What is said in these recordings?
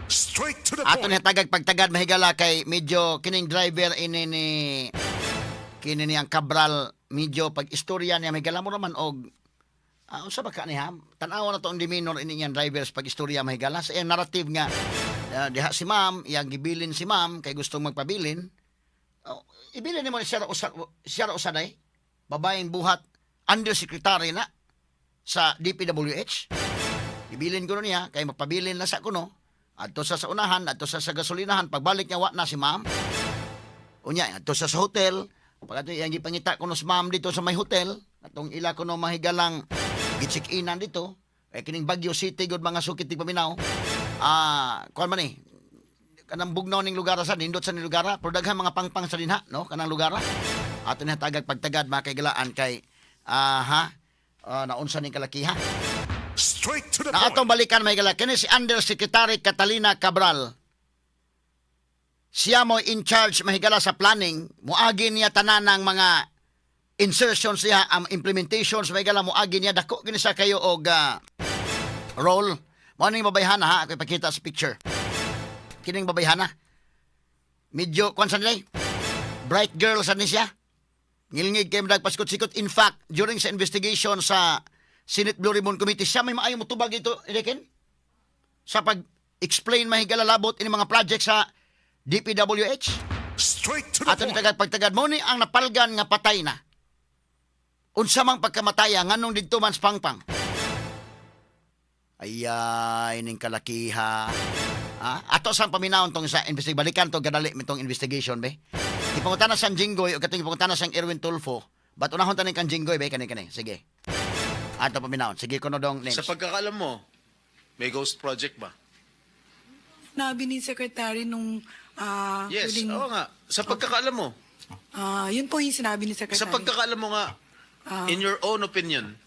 Straight to the Ato point. ni tagag pagtagad mahigala kay medyo kining driver ini ni kini niyang Cabral medyo pag istorya niya mahigala mo naman og unsa ba ka niya? Tan-aw na to ang demeanor ini niyang drivers pag istorya mahigala sa iyang narrative nga diha si ma'am, iyang gibilin si ma'am kay gustong magpabilin. Ibilin ni mo siya ra usanay babaeng buhat undersecretary na sa DPWH. Ibilin ko niya kay magpabilin na sa kuno. Adto sa unahan, adto sa gasolinahan, pagbalik niya wa na si ma'am. Unya, adto sa hotel, pag ato yang gipangita kuno si ma'am dito sa may hotel, atong ila kuno mahigalang gi-check-inan dito. Kining Baguio City gud mga sukit ti paminaw. Kuan man ni. Kanang bugnaw ning lugar sa nindot sa ning lugar, pero daghan mga pangpang sa dinha, no? Kanang lugar. Ato ni tagag pagtagad makaigalaan kay naunsa ning kalakiha. Straight to the Na point. atong balikan may gala kini si Undersecretary Catalina Cabral. Siya mo in charge mahigala sa planning, muagi niya tanan ng mga insertions niya, implementations mahigala muagi niya dako kini sa kayo og role. Mao ning babayhana ha, ako ipakita sa picture. Kining babayhana. Medyo kwan sa nilay. Bright girl sa ni siya. Ngilngig kay nagpaskot-sikot. In fact, during sa investigation sa Senate Blue Ribbon Committee, siya may maayo motubag ito, Iriken? Sa pag-explain mahigala labot ini mga project sa DPWH. Straight to the Ato ni point. tagad pagtagad mo ni ang napalgan nga patay na. Unsa mang pagkamataya nganong didto man sa pangpang. Ayay ning kalakiha. Ato sang paminawon tong sa investigation balikan to gadali mitong investigation be. Ipangutana sang Jinggoy o katong ipangutana sang Erwin Tulfo. Ba't unahon taning kang Jinggoy be kani. Sige. Ato paminawon. Sige kuno dong names. Sa pagkakalam mo, may ghost project ba? Nabi ni Secretary nung Yes, huling- oo nga. Sa pagkakalam mo. yun po yung sinabi ni Secretary. Sa pagkakalam mo nga, in your own opinion,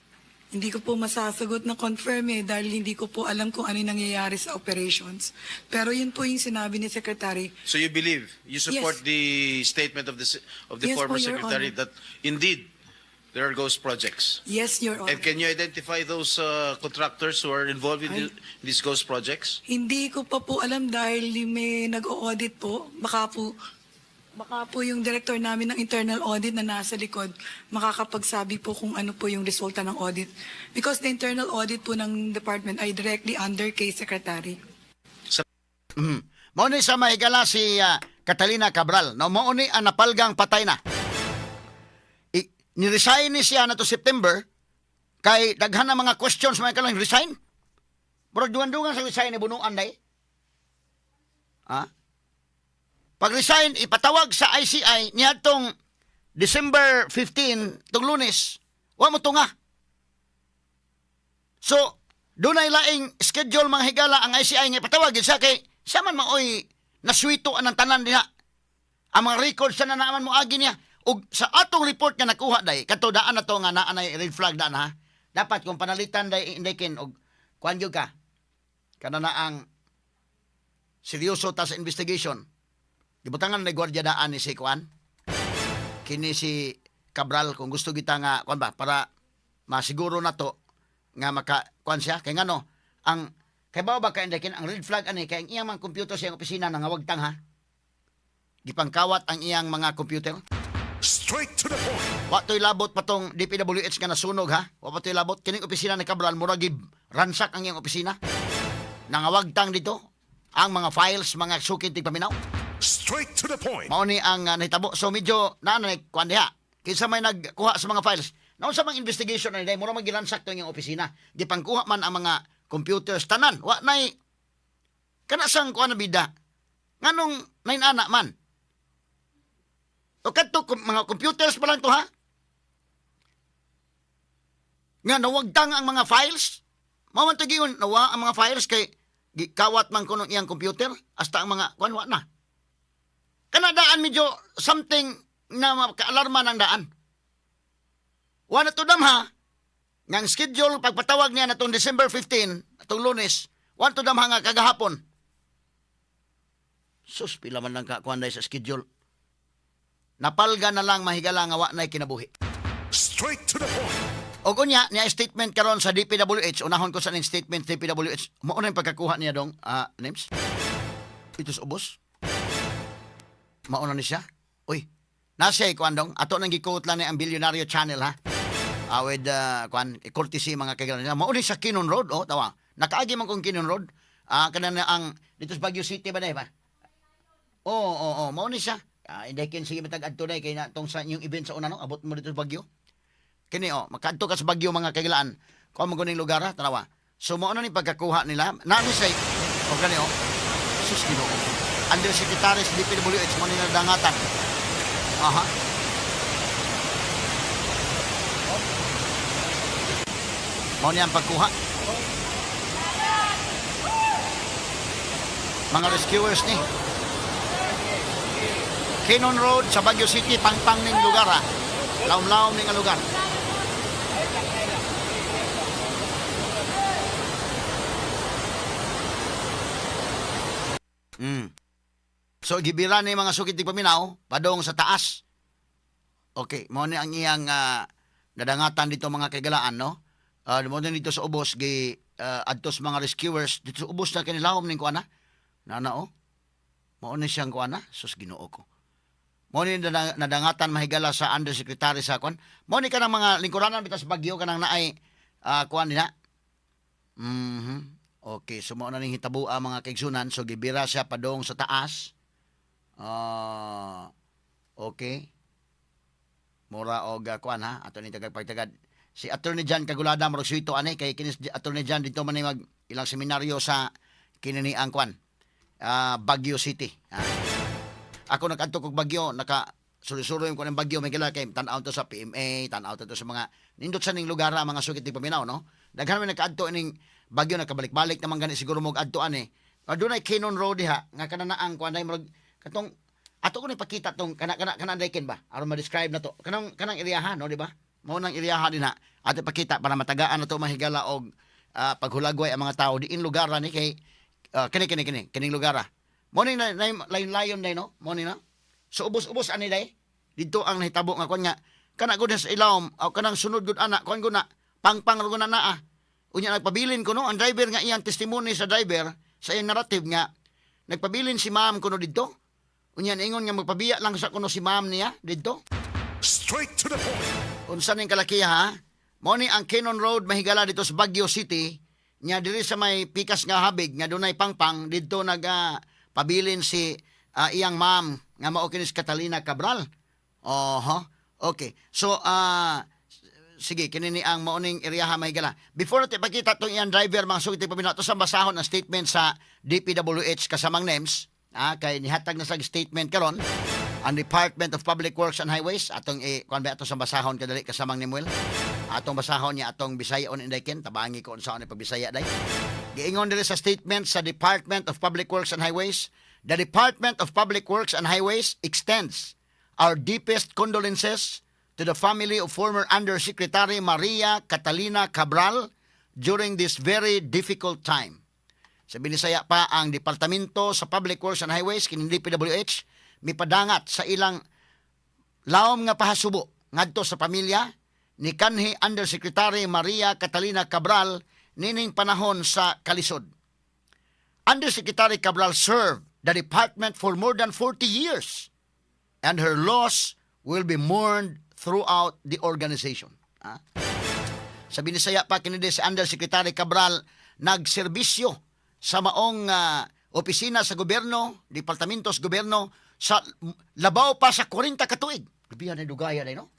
Hindi ko po masasagot na confirm dahil hindi ko po alam kung ano yung nangyayari sa operations. Pero yun po yung sinabi ni Secretary. so you believe, you support Yes. the statement of the Yes former po, Your secretary Honor. that indeed there are ghost projects. Yes, Your Honor. And can you identify those contractors who are involved in these ghost projects? Hindi ko pa po alam dahil may nag-audit po. Baka po yung director namin ng internal audit na nasa likod makakapagsabi po kung ano po yung resulta ng audit. Because the internal audit po ng department ay directly under kay Secretary. Mao ni sa mahigala si Catalina Cabral. No, mao ni ang napalgang patay na. Ni-resign ni siya na to September kay daghan na mga questions may kalang resign. Bro, duwan-duwan sa resign ni bunuan day. Pag-resign, ipatawag sa ICI niadtong December 15, tong Lunes. Wa mo to nga. So, doon ay laing schedule mga higala ang ICI nga ipatawag sa kay siya man maoy naswito anang tanan diha. Ang mga records na naman mo agi niya. Ug sa atong report nga nakuha day, kato daan na to nga naanay red flag daan ha. Dapat kung panalitan day indikin og kuan gyud ka. Kana na ang seryoso ta sa investigation. Gibutangan na gwardiya daan ni si kuan. Kini si Cabral kung gusto kita nga kuan ba para masiguro na to nga maka kuan siya kay ngano ang kay ba ka indikin ang red flag ani kay ang iyang mga computer sa iyang opisina nangawagtang ha. Gipangkawat ang iyang mga computer. Straight to the point. Wa to'y labot pa tong DPWH nga nasunog ha. Wa pa to'y labot. Kining opisina ni Cabral, murag ransak ang iyang opisina. Nangawagtang dito ang mga files, mga sukid tig paminaw. Straight to the point. Mao ni ang nahitabo. So medyo naanay kuan diha. Kinsa may nagkuha sa mga files. Naon sa mga investigation na day, mura magiransak to iyang opisina. Gipangkuha man ang mga computers tanan. Wa nay kana sang kuan na bida. Nganong nainana man. O kadto mga computers pa lang to ha. Nga nawagtang ang mga files. Mao man to giyon nawa ang mga files kay kawat man kuno iyang computer hasta ang mga kuan wa na. Kana daan medyo something na makaalarma ng daan. Wa na to dam ha. Ngang schedule pagpatawag niya natong December 15 atong Lunes. Wa to dam ha nga kagahapon. Sus pila man lang ka kuan sa schedule. Napalga na lang mahigala nga wa nay kinabuhi. Straight to the point. Og unya niya statement karon sa DPWH, unahon ko sa ning statement sa DPWH. Mao na yung pagkakuha niya dong, names. Ito sa ubos. Mao na ni siya. Uy, nasa kuan dong, ato nang gikuot lang ni ang Billionaire Channel ha. With kuan courtesy mga kaibigan nila. Mao ni sa Kinon Road, oh tawa. Nakaagi man kong Kinon Road. Kanang ang dito sa Baguio City ba dai ba? Oo, mao ni siya. Hindi kin sige matag adto dai kay na tong sa yung event sa una no, abot mo dito sa Baguio. Kini makadto ka sa Baguio mga kaibigan. Kuha mo kuning lugar ha, tanawa. So mao na ni pagkakuha nila. Nani say gani sus Ginoo. Undersecretary sa DPWH mo ni nadangatan. Aha. Mao ni ang pagkuha. Mga rescuers ni. Kinon Road sa Baguio City, pangpang ning lugar ha. Laom-laom ning lugar. So gibira ni mga sukit paminaw padong sa taas. Okay, mo ni ang iyang nadangatan dito mga kagalaan no. Mo dito sa ubos gi adto sa mga rescuers dito sa ubos na kanilawom ning kuana. Nana mao ni siyang kuana, sus Ginoo ko. Mo ni nadangatan mahigala sa undersecretary sa kuan. Mo ni kanang mga lingkuranan bitaw sa Baguio kanang naay kuan nila. Okay, so mao na ning hitabo mga kaigsunan, so gibira siya padong sa taas. Okay. Mura og kuan ha, ato ni tagapagtagad. Si Attorney Jan Kagulada murag suito ani kay kinis Attorney Jan dito man mag ilang seminaryo sa kinini ang kuan. Baguio City. Ako nakadto kog Baguio, suri-suri ko ng Baguio may kila kay tan-aw to sa PMA, tan-aw to sa mga nindot sa ning lugar mga sukit ti paminaw no. Daghan man nakadto ning Baguio nakabalik-balik naman gani siguro mo adto ani. Adunay Kinon Road diha nga kananaang kuan day murag katong ato ko ni pakita tong kanang dayken ba aron ma-describe na to. Kanang iriyahan no di ba? Mao nang iriyahan din ha. Ato pakita para matagaan na to mahigala og paghulagway ang mga tao diin lugar ni kay kining lugar. Mo ni layon day no. Mo ni na. So ubos-ubos ani day. Dito ang nahitabo nga kon nga kana gud sa ilawom o kanang sunod gud ana kon gud na pangpang ro na naa. Unya nagpabilin ko no ang driver nga iyang testimony sa driver sa iyang narrative nga nagpabilin si ma'am kuno didto. Unya ingon nga magpabiya lang sa kuno si ma'am niya didto. Straight to the point. Unsa ning kalakiya ha? Mao ni ang Kinon Road mahigala dito sa Baguio City. Nya diri sa may pikas nga habig nga dunay pangpang didto pabilin si iyang ma'am nga mao kini si Catalina Cabral. Okay. So sige kinini ang maoning iriyaha mahigala. Before natin ipakita tong iyang driver mga sugiti paminaw to sa basahon ang statement sa DPWH kasamang names. Kay nihatag na sa statement karon ang Department of Public Works and Highways atong kuan ba ato sa basahon kadali kasamang Nemuel. Atong basahon niya atong Bisaya on Indayken tabangi ko unsa ni pagbisaya day. Giingon diri sa statement sa Department of Public Works and Highways, the Department of Public Works and Highways extends our deepest condolences to the family of former Undersecretary Maria Catalina Cabral during this very difficult time. Sa binisaya pa ang Departamento sa Public Works and Highways kining DPWH mipadangat sa ilang lawom nga pahasubo ngadto sa pamilya ni kanhi Undersecretary Maria Catalina Cabral nining panahon sa kalisod. Undersecretary Cabral served the department for more than 40 years and her loss will be mourned throughout the organization. Sa binisaya pa kini si Undersecretary Cabral nagserbisyo sa maong opisina sa gobyerno, departamento sa gobyerno sa labaw pa sa 40 ka tuig. Bibiyan na dugaya na no.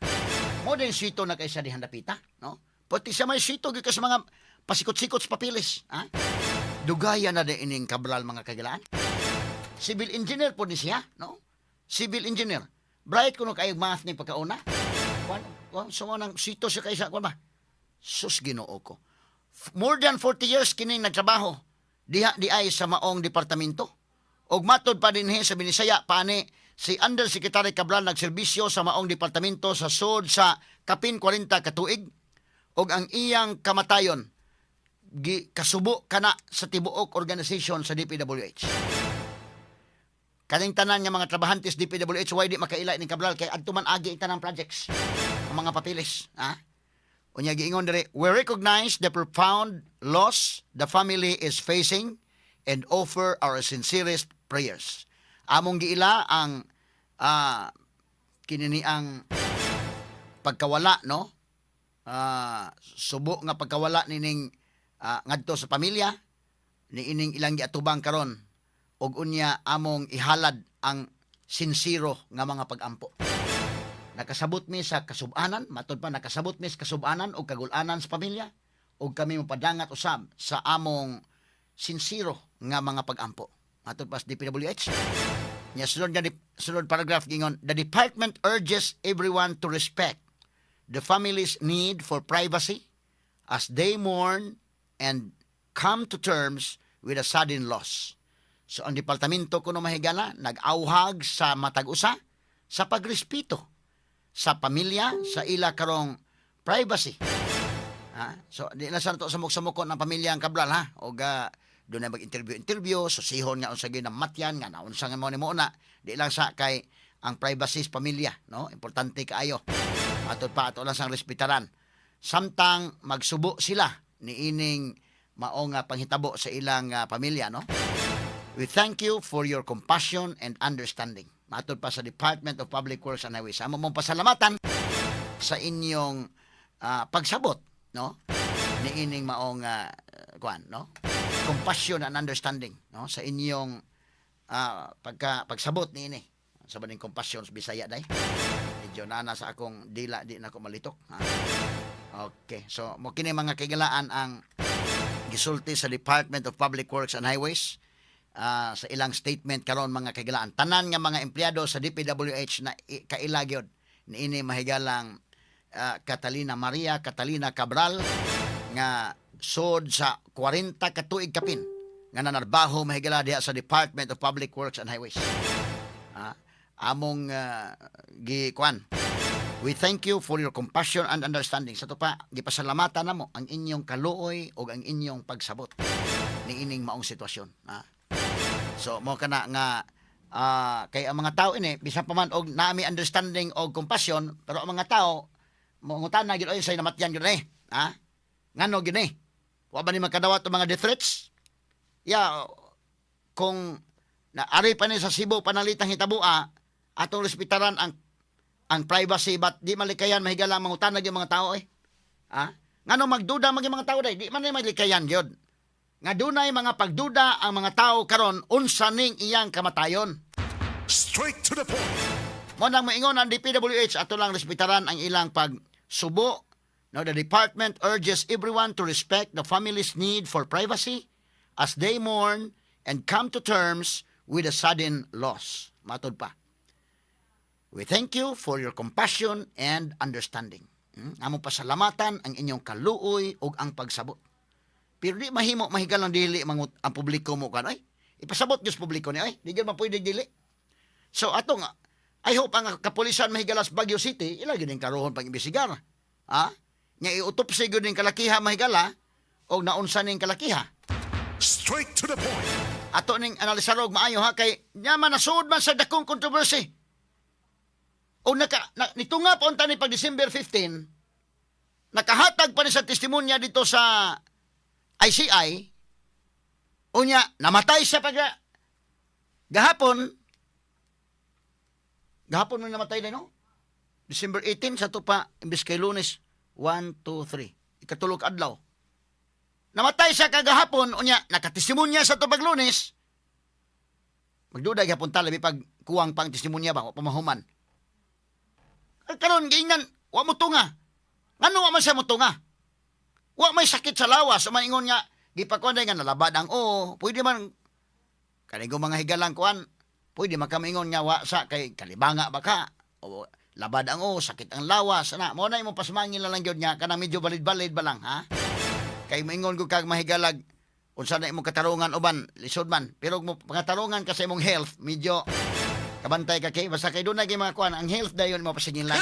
Mo din sito na kay sa dihan dapita, no? Pati siya may sito gyud sa mga pasikot-sikot sa papilis, Dugaya na din ining Cabral mga kagalaan. Civil engineer po ni siya, no? Civil engineer. Bright kuno kay math ni pagkauna. So nang sito siya kay sa kuan ba? Sus Ginoo ko. More than 40 years kining nagtrabaho diha di ay sa maong departamento. Og matod pa dinhi sa binisaya pani si Undersecretary Cabral nagserbisyo sa maong departamento sa sud sa kapin 40 ka tuig og ang iyang kamatayon kasubo kana sa tibuok organisasyon sa DPWH. Kaning tanan nga mga trabahantes DPWH why di makaila ni Cabral kay adto man agi tanang projects ang mga papilis, Unya giingon diri, we recognize the profound loss the family is facing and offer our sincerest prayers. Among giila ang kinini ang pagkawala, no? Subo nga pagkawala nining ngadto sa pamilya ni ining ilang giatubang karon, ug unya among ihalad ang sinsiro nga mga pagampo. Nakasabot mi sa kasub-anan, matod pa nakasabot mi sa kasub-anan o kagul-anan sa pamilya, ug kami mapadangat usab sa among sinsiro nga mga pagampo. Matod pa sa DPWH. Nya sunod paragraph gingon, the department urges everyone to respect the family's need for privacy as they mourn and come to terms with a sudden loss. So ang departamento kuno mahigala nag-auhag sa matag-usa sa pagrespeto sa pamilya, sa ila karong privacy. So di na sa to samok-samokon ng pamilya ang Cabral, ha, og doon na mag-interview, susihon nga unsa gyud ang matyan nga naunsa nga mo ni mo na, di lang sa kay ang privacy sa pamilya, no, importante kaayo. Atod pa ato lang sang respetaran. Samtang magsubo sila ni ining maong panghitabo sa ilang pamilya, no. We thank you for your compassion and understanding. Matod pa sa Department of Public Works and Highways. Amo mong pasalamatan sa inyong pagsabot, no, ni ining maong no, compassion and understanding, no, sa inyong pagsabot ni ini. Sa baning compassion sa Bisaya day. Medyo nana sa akong dila, di na ko malitok. Okay, so mo kini mga kagalaan ang gisulti sa Department of Public Works and Highways. Sa ilang statement karon mga kagalaan, tanan nga mga empleyado sa DPWH na kaila gyud niini mahigalang Catalina Maria Catalina Cabral nga sod sa 40 ka tuig kapin nga nanarbaho mahigala diha sa Department of Public Works and Highways. Among we thank you for your compassion and understanding. Sa to pa gipasalamatan namo ang inyong kaluoy ug ang inyong pagsabot ni ining maong sitwasyon. So mo kana nga kay ang mga tao ini bisan pa man og naami understanding og compassion, pero ang mga tao mangutana gyud oy say namatyan gyud ngano gyud wa ba ni makadawat og mga death threats? Kung naari pa ni sa Cebu panalitang hitabua atong respetaran ang privacy, but di malikayan mahigala mangutana gyud mga tao ngano magduda mga tao day, di man ni malikayan gyud. Nga dunay mga pagduda ang mga tao karon unsa ning iyang kamatayon. Straight to the point. Mo nang moingon ang DPWH ato lang respetaran ang ilang pagsubo. Now the department urges everyone to respect the family's need for privacy as they mourn and come to terms with a sudden loss. Matod pa. We thank you for your compassion and understanding. Among pasalamatan ang inyong kaluoy ug ang pagsabot. Pero di mahimo mahigalang dili ang publiko mo kan ipasabot gyud publiko ni di gyud man pwede dili. So ato nga I hope ang kapulisan mahigalas Baguio City ila gyud ning karohon pag-imbestigar. Nya iutopsi gyud ning kalakiha mahigala og naunsa ning kalakiha. Straight to the point. Ato ning analisar og maayo kay nya man nasud man sa dakong controversy. O nitunga pa unta ni pag December 15 nakahatag pa ni sa testimonya dito sa ICI, unya, namatay siya gahapon mo namatay na, no? December 18, sa to pa, imbis kay Lunes, 1, 2, 3. Ikatulog adlaw. Namatay siya kagahapon, unya, nakatestimonya sa to pag Lunes. Magduda, gahapon talabi pag kuwang pang testimonya ba, o pamahuman. Karon giingnan, wa mo tunga. Ngano wa man siya mo tunga? Wa may sakit sa lawas, maingon nga gipakuan nga nalabad ang pwede man kanigo mga higalang kuan, pwede makamingon nga wa sa kay kalibanga ba ka o labad ang sakit ang lawas na mo na imong pasmangin lang gyud nga kanang medyo balid-balid ba lang kay maingon ko kag mahigalag unsa na imong katarungan uban lisod man pero mo pangatarungan ka sa imong health medyo kabantay ka kay basta kay dunay mga kuan ang health dayon mo pasigin lang.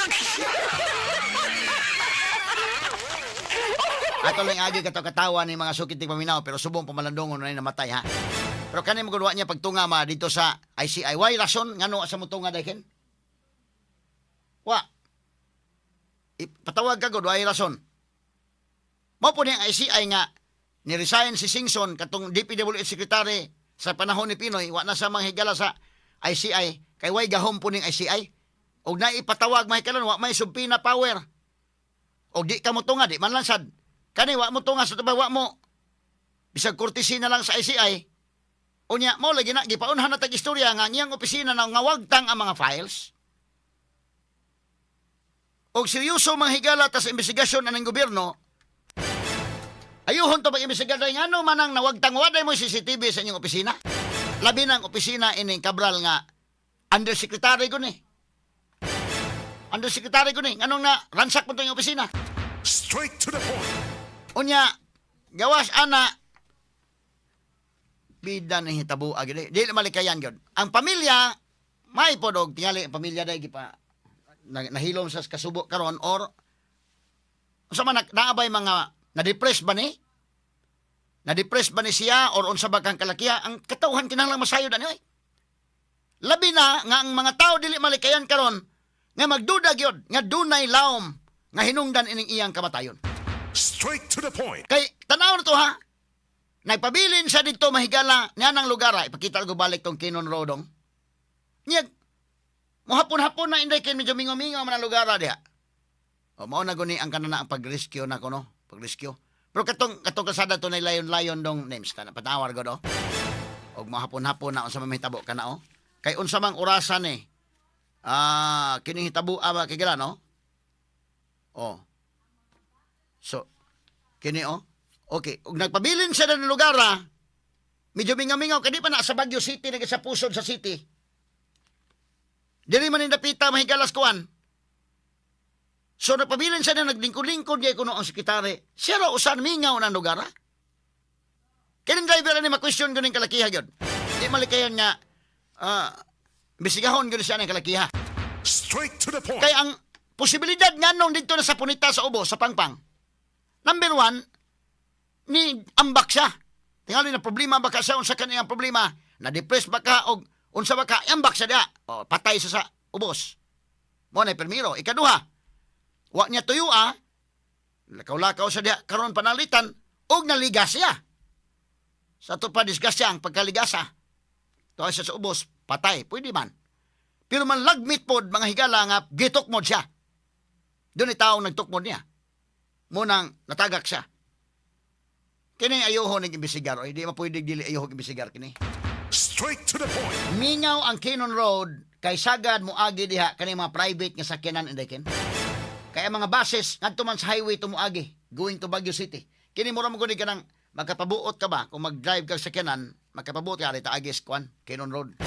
Ato lang agi katawa ni mga sukit ng paminaw pero subong pamalandongon na namatay Pero kani magudwa niya pagtunga dito sa ICI. Why rason ngano sa mutunga dahin? Wa. Patawag ka gud why rason. Mao po niyang ICI nga ni-resign si Singson katong DPWH secretary sa panahon ni Pinoy, wa na sa mga higala sa ICI kay way gahom po ning ICI. Og naipatawag mahikalan wa may subpoena power. Og di ka mo tunga, di man lang sad. Kani wa mo tunga sa tabawa mo. Bisag courtesy na lang sa ICI. Unya mo lagi na gipaunhan na tag istorya nga ngiyang opisina na nga wagtang ang mga files. Og seryoso mga higala tas investigasyon anang gobyerno. Ayuhon to mag-imbestigar nga ano manang nawagtang waday mo CCTV sa inyong opisina. Labi ng opisina ining Cabral nga undersecretary ko ni. Undersecretary ko ni. Anong na ransak mo to yung opisina? Straight to the point. Unya, gawas ana, bida na hitabo agad. Di malikayan yun. Ang pamilya, may podog, tingali ang pamilya dahil gipa, nahilom sa kasubo karon or, unsa man naabay mga, na-depress ba ni? Na-depress ba ni siya or unsa ba kang kalakiya? Ang katauhan kinahanglang masayod ani. Labi na nga ang mga tao dili malikayan karon nga magduda gyud nga dunay lawom nga hinungdan ining iyang kamatayon. Straight to the point. Kay tanaw na to ha. Nagpabilin siya dito mahigala niya ng lugar. Ipakita ko balik tong Kinon Rodong. Nyag, muhapon-hapon na inday kin medyo mingo-mingo man ang lugar diha. O mao na guni ang kanana ang pag-rescue na ko no. Pag-rescue. Pero katong kasada to na layon-layon dong names ka na patawar ko do. Og mahapon-hapon na unsa man mahitabo ka na o. Kay unsa mang orasan eh. Kining hitabo ba kay no? Oh. So, kini oh. Okay, ug nagpabilin siya ng lugar medyo mingaw-mingaw kadi pa na sa Baguio City nag sa pusod sa city. Dili man indapita mahigalas kuan. So nagpabilin siya na naglingkod-lingkod kay kuno ang sekretary. Siya ra usan mingaw ng lugar. Kining driver ni ma-question ganing kalakiha gyud. Di malikayan nga bisigahon gyud siya ng kalakiha. Straight to the point. Kay ang posibilidad nganong dito na sa punita sa ubo sa pangpang. Number 1, ni ambak siya. Tingali na problema baka siya unsa kaniyang problema, na-depress baka og unsa baka ambak siya dia. O patay siya sa ubos. Mo na permiro. Ikaduha, wa niya tuyo lakaw-lakaw siya dia karon panalitan og naligas siya. Sa to pa disgasya ang pagkaligasa. Tuwa siya sa ubos, patay. Pwede man. Pero man lagmit pod mga higala nga gitukmod siya. Doon ay taong nagtukmod niya. Munang natagak siya. Kini ayuho nag-imbestigar. O hindi mapwede dili ayuho nag-imbestigar kini. Straight to the point. Mingaw ang Kinon Road kay sagad mo agi diha kani mga private nga sakyanan inday kaya mga buses ngadto man sa highway to moagi going to Baguio City. Kini mura mo guni ka nang magkapabuot ka ba kung mag-drive ka sa sakyanan, magkapabuot ka rita agis kwan Kinon Road.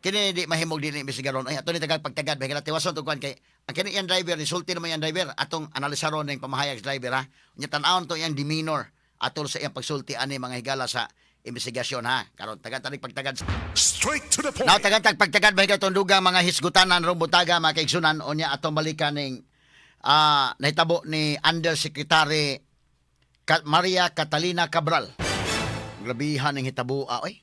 Kini di mahimog dili imbestigaron. Ay ato ni tagad pagtagad ba kala tiwason to kwan kay ang kini yang driver ni sulti naman yang driver atong analisaron ning pamahayag sa driver ha. Unya tan-awon to yang demeanor atol sa iyang pagsulti ani mga higala sa investigasyon ha. Karon tagad tanig pagtagad. Straight to the point. Now tagad pagtagad ba itong dugang mga hisgutanan ron butaga mga kaigsunan unya atong balikan ning nahitabo ni Undersecretary Maria Catalina Cabral. Grabihan ning hitabo oy.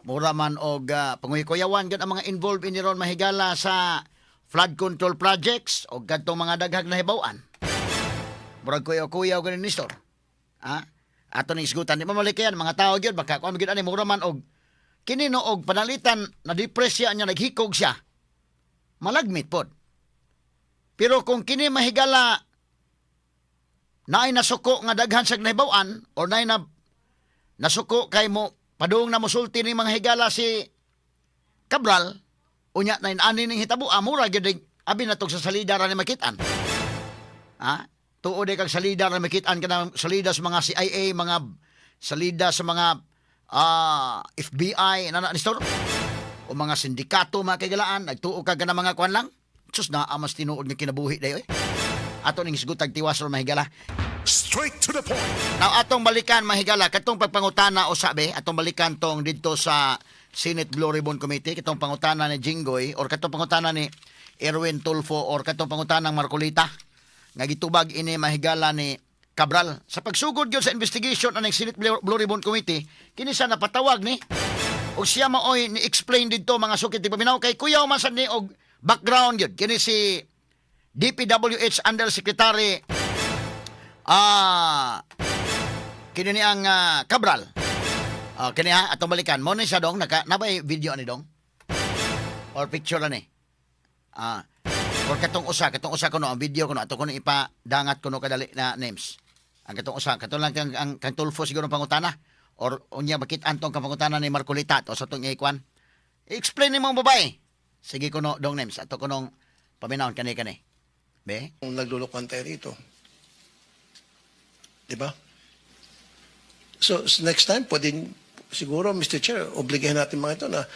Mura man og panguy-kuyawan gud ang mga involved in ron mahigala sa flood control projects o kadtong mga daghag na hibaw-an. Murag kuyaw-kuyaw ganin ni store. Ato ning isgutan di mamalikayan mga tao gyud baka kuan gyud ani mura man og kini no og panalitan na depress siya nya naghikog siya. Malagmit pod. Pero kung kini mahigala naay nasuko nga daghan sa nahibaw-an or naay na nasuko kay mo padung na musulti ni mga higala si Cabral, unya na inani ning hitabo, mura gyud abi natog sa salida ra ni makitaan. Tuod kag salida ra makitaan kana salida sa mga CIA, mga salida sa mga FBI na ni store o mga sindikato mga kagalaan, nagtuo kag kana mga kwan lang. Sus na amas tinuod nga kinabuhi dayoy. Ato ning sugutag tiwas ron mahigala. Straight to the point. Now atong balikan mahigala katong pagpangutana o sabi atong balikan tong didto sa Senate Blue Ribbon Committee katong pangutana ni Jinggoy or katong pangutana ni Erwin Tulfo or katong pangutana ng Marcolita nga gitubag ini mahigala ni Cabral sa pagsugod gyud sa investigation aning Senate Blue Ribbon Committee kini sa napatawag ni og siya maoy ni explain didto mga sukit paminaw kay kuyaw man sad ni og background gyud kini si DPWH Undersecretary Kini ni ang Cabral. Kini ha, atong balikan. Mo ni siya dong, nabay video ni dong? Or picture na ni? Or katong usa kuno, ang video kuno, ato kuno ipadangat kuno kadali na names. Ang katong usa, katong lang kang Tulfo siguro pangutana. Or unya bakit antong kang pangutana ni Marcolita o sa itong ikwan. I-explain ni mong babae. Sige kuno dong names, ato kunong paminahon kani. Be? Kung naglulukuhan tayo rito. Di ba? So, next time, pwede siguro, Mr. Chair, obligahin natin mga ito na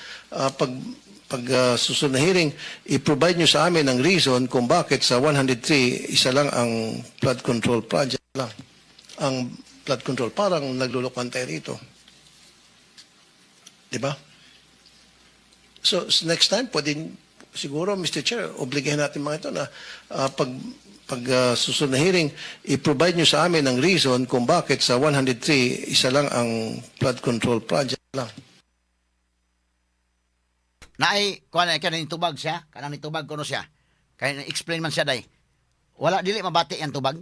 susunod na hearing, i-provide nyo sa amin ang reason kung bakit sa 103, isa lang ang flood control project lang. Ang flood control, parang naglulukuhan tayo rito. Di ba? So, next time, pwede siguro, Mr. Chair, obligahin natin mga ito na susunod na hearing, i-provide nyo sa amin ang reason kung bakit sa 103, isa lang ang flood control project lang. Naay, kuha na kanang tubag siya, kanang nitubag kuno siya. Kaya explain man siya day. Wala dili mabati ang tubag.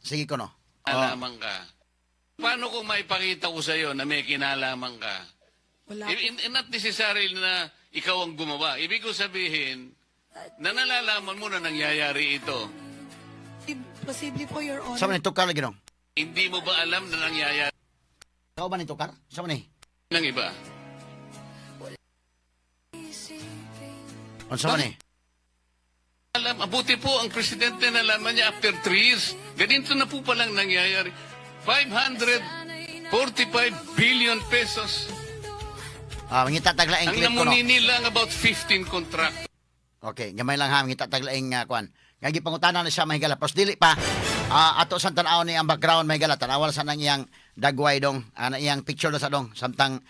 Sige kuno. Kinalaman ka. Paano kung maipakita ko sa iyo na may kinalaman ka? Wala po. Not necessarily na ikaw ang gumawa. Ibig ko sabihin, na nalalaman mo na nangyayari ito. Posible po, Your Honor. Sa man tukar lagi dong. Hindi mo ba alam na nangyayari Ikaw ba ni tukar? Sa man ni? ng iba? On sa man ni? Alam, abuti po ang presidente na nalaman niya after 3 years. Ganito na po palang nangyayari. 545 billion pesos. Mangita taglaing Ang clip kuno. namuni lang about 15 contract. Okay, gamay lang ha, mangita taglaing kuan. Ngagi pangutana na siya mahigala. Pros dili pa. Ato sa tanaw ni ang background mahigala. Tanawal sa nang iyang dagway dong. Na iyang picture na sa dong. Samtang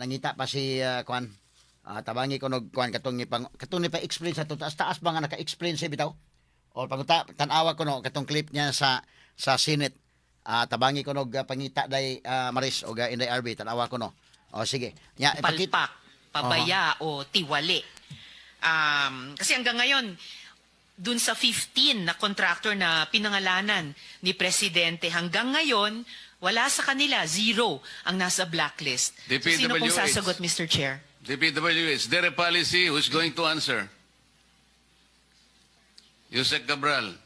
nangita pa si kuan. Tabangi ko nog kuan katong ni pa explain sa taas ba nga naka-explain si bitaw. O panguta tanawa ko no katong clip niya sa Senate. Tabangi ko nog pangita day Maris o Inday RB tanawa ko no. O sige. Nya Palpak, pabaya o tiwali. Kasi hanggang ngayon, dun sa 15 na contractor na pinangalanan ni Presidente, hanggang ngayon, wala sa kanila, 0 ang nasa blacklist. So, sino pong DPWH. sasagot, Mr. Chair? DPWH, there a policy who's going to answer? Yusek Cabral.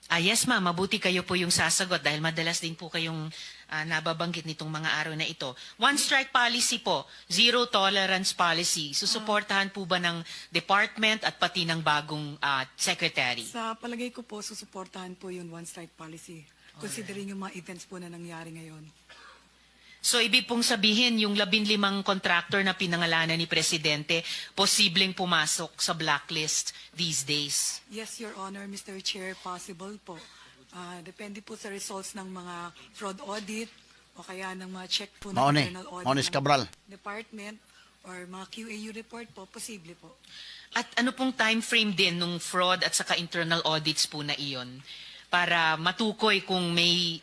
Yes ma'am, mabuti kayo po yung sasagot dahil madalas din po kayong nababanggit nitong mga araw na ito. One strike policy po, zero tolerance policy. Susuportahan po ba ng department at pati ng bagong secretary? Sa palagay ko po, susuportahan po yung one-strike policy. Considering yung mga events po na nangyari ngayon. So, ibig pong sabihin, yung 15 contractor na pinangalanan ni Presidente, posibleng pumasok sa blacklist these days. Yes, Your Honor, Mr. Chair, possible po. Depende po sa results ng mga fraud audit o kaya ng mga check po ng Maone, internal audit Maone ng Cabral. department or mga QAU report po, posible po. At ano pong time frame din nung fraud at saka internal audits po na iyon para matukoy kung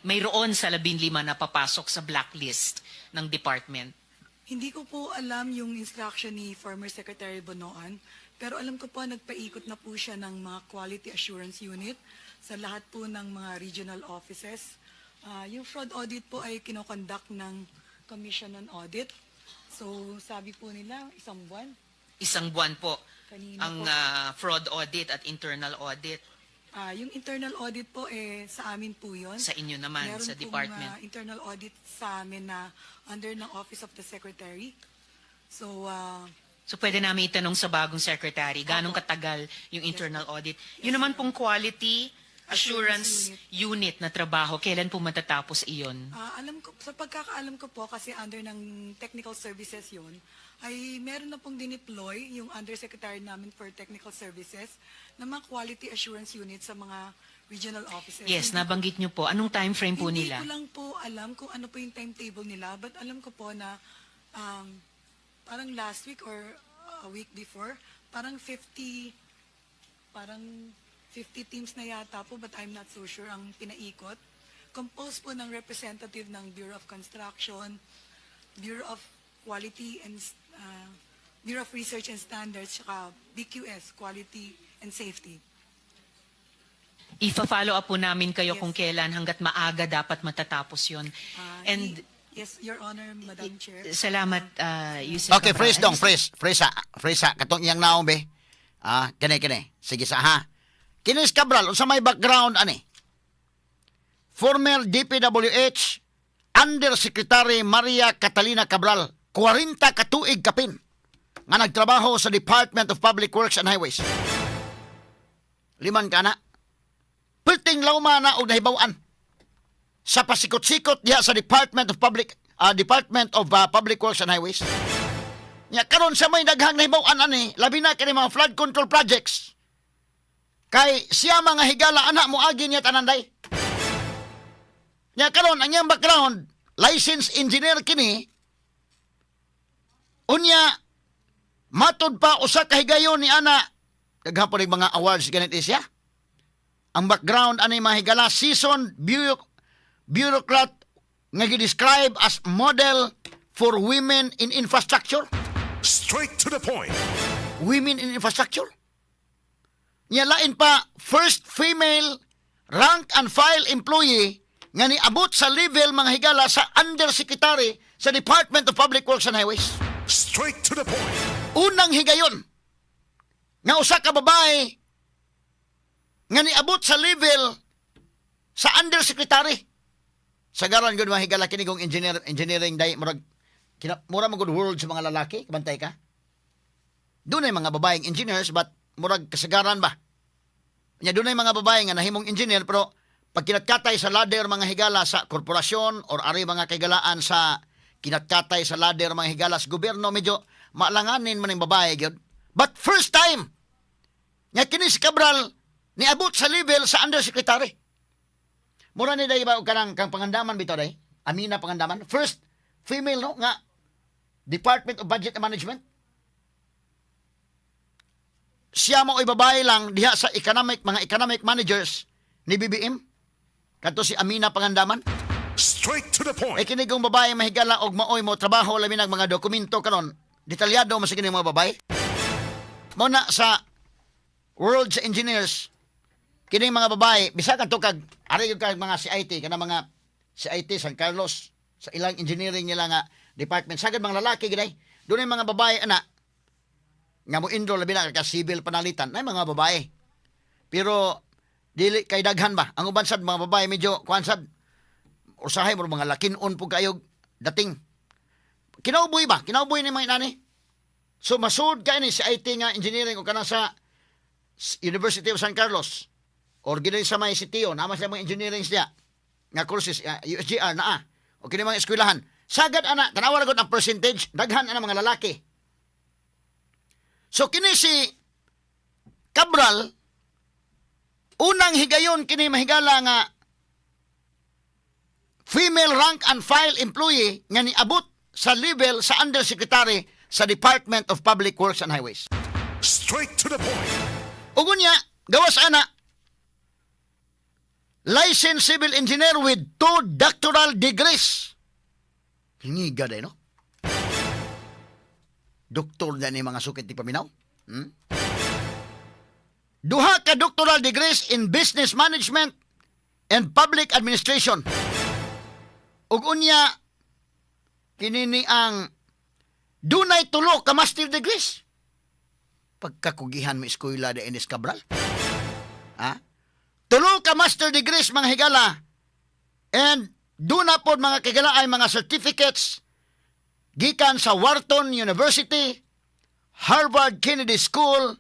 mayroon sa 15 na papasok sa blacklist ng department? Hindi ko po alam yung instruction ni former Secretary Bonoan, pero alam ko po nagpaikot na po siya ng mga quality assurance unit sa lahat po ng mga regional offices. Yung fraud audit po ay kinokonduct ng Commission on Audit. So sabi po nila, isang buwan. Isang buwan po Kanina ang po. fraud audit at internal audit Yung internal audit po sa amin po yun. sa inyo naman, Meron sa pong, department. internal audit sa amin na under ng Office of the Secretary. So, So pwede namin itanong sa bagong secretary, ganong katagal yung internal audit. Yun naman pong quality assurance unit na trabaho, kailan po matatapos iyon? alam ko, sa pagkakaalam ko po, kasi under ng technical services yun, ay meron na pong dineploy yung undersecretary namin for technical services na mga quality assurance unit sa mga regional offices. Yes, Hindi nabanggit nyo po. Anong time frame po Hindi nila? ko lang po alam kung ano po yung timetable nila, but alam ko po na parang last week or a week before, parang 50 teams na yata po, but I'm not so sure ang pinaikot. Composed po ng representative ng Bureau of Construction, Bureau of Quality and Bureau of Research and Standards, saka BQS, Quality and Safety. Ifa-follow up po namin kayo kung kailan hanggat maaga dapat matatapos yun. And Yes, Your Honor, Madam Chair. salamat, Yusek Okay, Cabral. phrase dong, phrase. Phrase katong iyang naong be. Kini. Sige sa ha. Kinis Cabral, unsa may background ani? Former DPWH Undersecretary Maria Catalina Cabral, 40 katuig kapin nga nagtrabaho sa Department of Public Works and Highways. Liman ka na. Perting lauma na og nahibaw-an sa pasikot-sikot diha sa Department of Public Works and Highways. Nya karon sa may daghang nahibaw-an ani, labi na kini mga flood control projects. Kay siya mga higala anak mo agi niya tananday. Nya karon ang iyang background, licensed engineer kini. Unya matud pa usa ka higayon ni ana daghapon ning mga awards ganit siya. Ang background ani mga higala seasoned bureaucrat nga gi-describe as model for women in infrastructure. Straight to the point. Women in infrastructure. Lain pa, first female rank and file employee nga niabot sa level mga higala sa undersecretary sa Department of Public Works and Highways. Straight to the point. Unang higayon nga usa ka babae nga niabot sa level sa undersecretary. Sagaran gud mga higala kini kung engineering day murag mura mo good world sa mga lalaki, kabantay ka. Doon ay mga babaeng engineers but murag kasagaran ba? Nya doon ay mga babae nga nahimong engineer pero pag kinatkatay sa ladder mga higala sa korporasyon or ari mga kagalaan sa kinatkatay sa ladder mga higala sa gobyerno medyo maalanganin man ang babae gyud. But first time nga kini si Cabral niabot sa level sa undersecretary. Mura ni day ba og kanang kang pangandaman bitaw day? Amina pangandaman. First female no nga Department of Budget and Management. Siya mo ay babae lang diha sa mga economic managers ni BBM. Kadto si Amina Pangandaman. Straight to the point. Kini kong babae mahigala og maoy mo trabaho labi ng mga dokumento karon. Detalyado masig kini mga babae. Mo na sa world sa engineers kining mga babae bisa kadto kag ari yung kag mga CIT kana mga CIT San Carlos sa ilang engineering nila nga department sagad mga lalaki gid dunay mga babae ana nga mo indro labi na ka civil panalitan ay mga babae pero dili kay daghan ba ang uban sad mga babae medyo kuan sad usahay mo mga lakin-on pug kayo dating kinauboy ni mga inani so masud kay ni CIT nga engineering o kana sa University of San Carlos or ginoy sa may sitiyo, naman sa mga engineering siya, nga courses, USGR na o kini mga eskwelahan. Sagad ana, tanawa na ang percentage, daghan ana mga lalaki. So kini si Cabral, unang higayon kini mahigala nga female rank and file employee nga niabot sa level sa undersecretary sa Department of Public Works and Highways. Straight to the point. Ugunya, gawas ana, licensed civil engineer with 2 doctoral degrees. Hingiga day, no? Doktor na ni mga sukit ni paminaw. Duha ka doctoral degrees in business management and public administration. Ug unya, kinini ang dunay 3 ka master degrees. Pagkakugihan mo eskwela de Enes Cabral. Ha? 3 ka master degrees mga higala and doon na po mga kigala ay mga certificates gikan sa Wharton University, Harvard Kennedy School,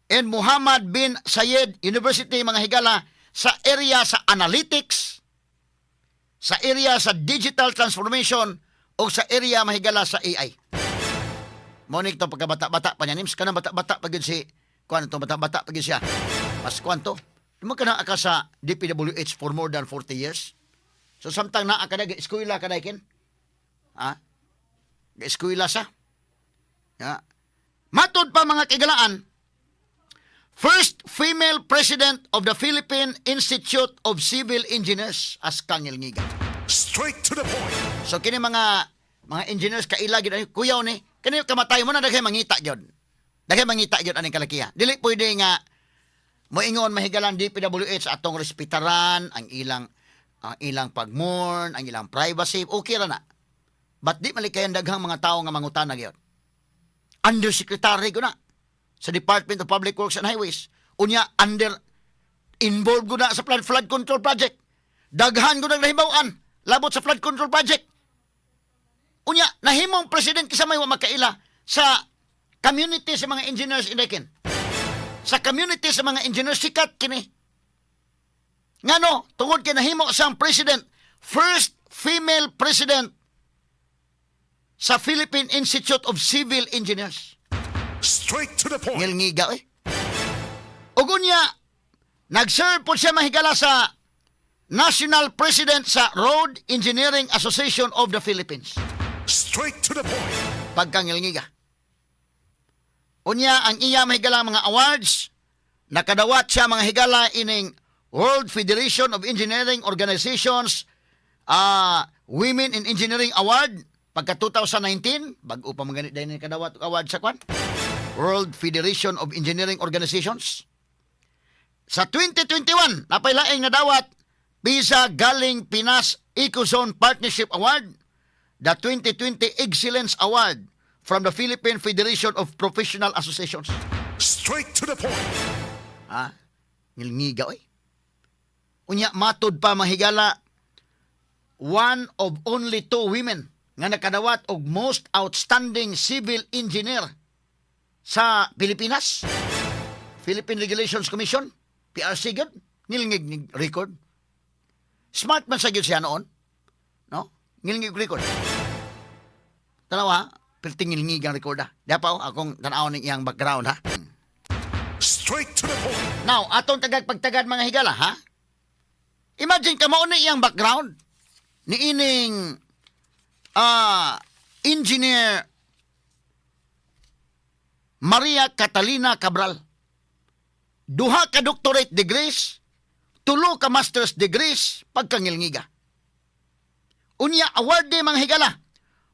and Muhammad bin Zayed University mga higala sa area sa analytics, sa area sa digital transformation o sa area mahigala sa AI. Monik to pagkabata-bata pa niya, nims ka na bata-bata pagin si kuan to bata-bata pagin siya. Mas kuan to Di ka na aka sa DPWH for more than 40 years. So samtang na aka na eskwela ka na ikin. Ha? Eskwela sa. Ya. Matod pa mga kigalaan, first female president of the Philippine Institute of Civil Engineers as Kangil Ngiga. Straight to the point. So kini mga engineers kaila gid ay kuyaw ni kani kamatay mo na daghay mangita gyud. Daghay mangita gyud aning kalakiha. Dili pwede nga Moingon mahigalan DPWH atong respetaran ang ilang pagmourn, ang ilang privacy, okay ra na. But di malikayan daghang mga tao nga mangutana gyud. Undersecretary ko na sa Department of Public Works and Highways. Unya involved ko na sa flood control project. Daghan ko nang nahibawan labot sa flood control project. Unya nahimong president kisamay wa makaila sa community sa mga engineers in Dakin. Sa community sa mga engineers sikat kini. Ngano tungod kay nahimo siyang president, first female president sa Philippine Institute of Civil Engineers. Straight to the point. Ngilngiga eh. Ug unya nag-serve po siya mahigala sa National President sa Road Engineering Association of the Philippines. Straight to the point. Pagkangilngiga. Unya ang iya mahigala mga awards, nakadawat siya mga higala ining World Federation of Engineering Organizations Women in Engineering Award pagka 2019, bago pa mga dahil nakadawat award sa kwan. World Federation of Engineering Organizations. Sa 2021, napailaing nadawat PISA Galing Pinas Ecozone Partnership Award, the 2020 Excellence Award from the Philippine Federation of Professional Associations. Straight to the point. Ngilngiga oy. Unya matod pa mahigala, one of only 2 women nga nakadawat og most outstanding civil engineer sa Pilipinas. Philippine Regulations Commission, PRC gud, ngilngig record. Smart man sa gyud siya noon. No? Ngilngig record. Tanawa, perting ngilngig ang record ha. Dapaw akong tanaw ning iyang background ha. Straight to the point. Now, atong pagtagad mga higala ha. Imagine ka mo na iyang background ni ining engineer Maria Catalina Cabral. 2 ka doctorate degrees, 3 ka master's degrees pagkangilngiga. Unya award di mga higala.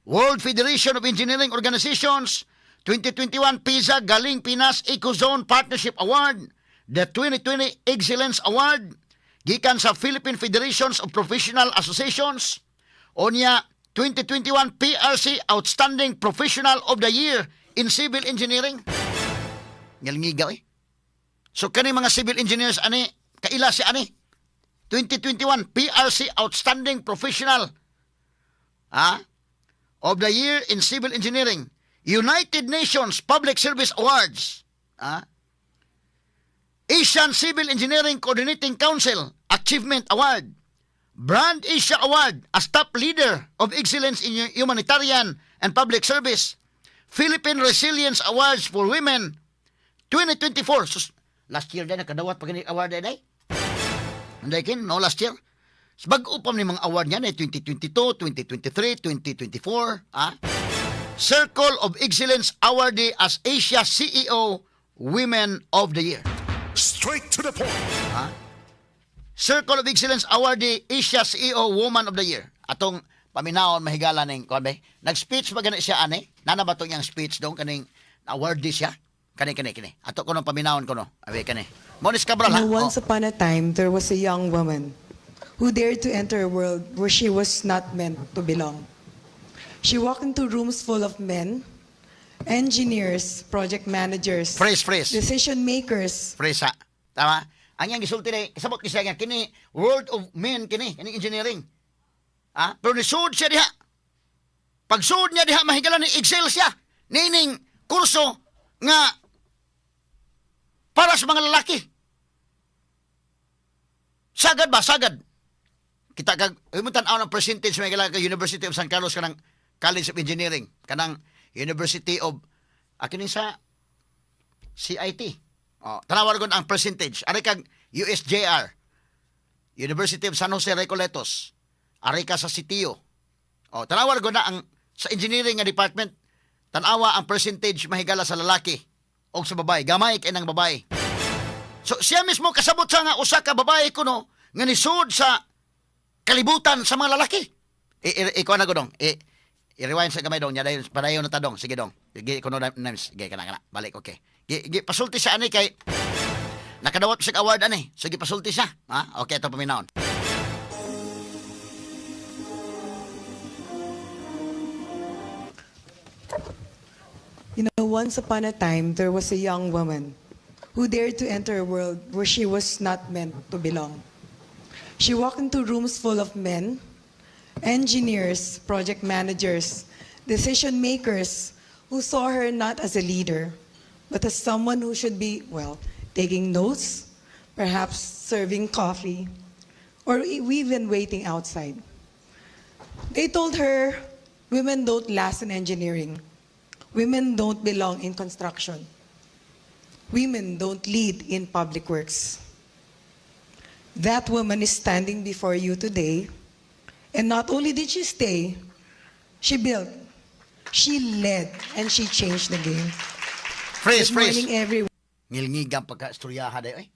World Federation of Engineering Organizations 2021 PISA Galing Pinas Ecozone Partnership Award, the 2020 Excellence Award gikan sa Philippine Federations of Professional Associations. Unya 2021 PRC Outstanding Professional of the Year in Civil Engineering. Ngalngigaw eh. So kani mga civil engineers ani kaila si ani 2021 PRC Outstanding Professional of the Year in Civil Engineering, United Nations Public Service Awards, Asian Civil Engineering Coordinating Council Achievement Award, Brand Asia Award as Top Leader of Excellence in Humanitarian and Public Service, Philippine Resilience Awards for Women 2024. So, last year din nakadawat pa gani award day. Anday kin no last year. Bag-upam ni mga award niya na 2022, 2023, 2024, Circle of Excellence Awardee as Asia CEO Women of the Year. Straight to the point. Circle of Excellence Awardee Asia CEO Woman of the Year. Atong paminawon mahigala ning konbe. Nag-speech ba gani siya ani? Nana ba to yang speech dong kaning awardee siya? Kani. Ato ko nung paminawon ko no. Abe kani. Monis Cabral ha. Once upon a time, there was a young woman who dared to enter a world where she was not meant to belong. She walked into rooms full of men, engineers, project managers, Freeze. decision makers. Freeze ha. Tama? Ang yang gisulti na, kasabot kisaya nga, kini, world of men, kini engineering. Pero nisud siya diha. Pagsud niya diha, mahigala ni excel siya. Nining kurso nga para sa mga lalaki. Sagad ba? Sagad. Kita kag, tanaw ng percentage mahigala ka University of San Carlos kanang College of Engineering, kanang University of, kining sa CIT. Tanawar ko ang percentage. Ari kag USJR, University of San Jose Recoletos. Ari ka sa CTU. Tanawar ko na ang sa engineering nga department. Tanawa ang percentage mahigala sa lalaki o sa babae. Gamay kay ng babae. So siya mismo kasabot sa nga usa ka babae kuno nga nisud sa kalibutan sa mga lalaki. Ikaw na ko dong. I-rewind sa gamay dong. Yadayon, padayon na ta dong. Sige dong. Sige, kuno names. Sige, kana. Balik, okay. Pasulti sa ani kay Nakadawat siya award ani. Sige pasulti siya. Ha? Okay, ito paminaon. You know, once upon a time, there was a young woman who dared to enter a world where she was not meant to belong. She walked into rooms full of men, engineers, project managers, decision makers who saw her not as a leader, but as someone who should be, well, taking notes, perhaps serving coffee, or even waiting outside. They told her women don't last in engineering. Women don't belong in construction. Women don't lead in public works. That woman is standing before you today, and not only did she stay, she built, she led, and she changed the game. Freeze, Good morning, everyone. Ngilngigang pagka-istoryaha dayo eh.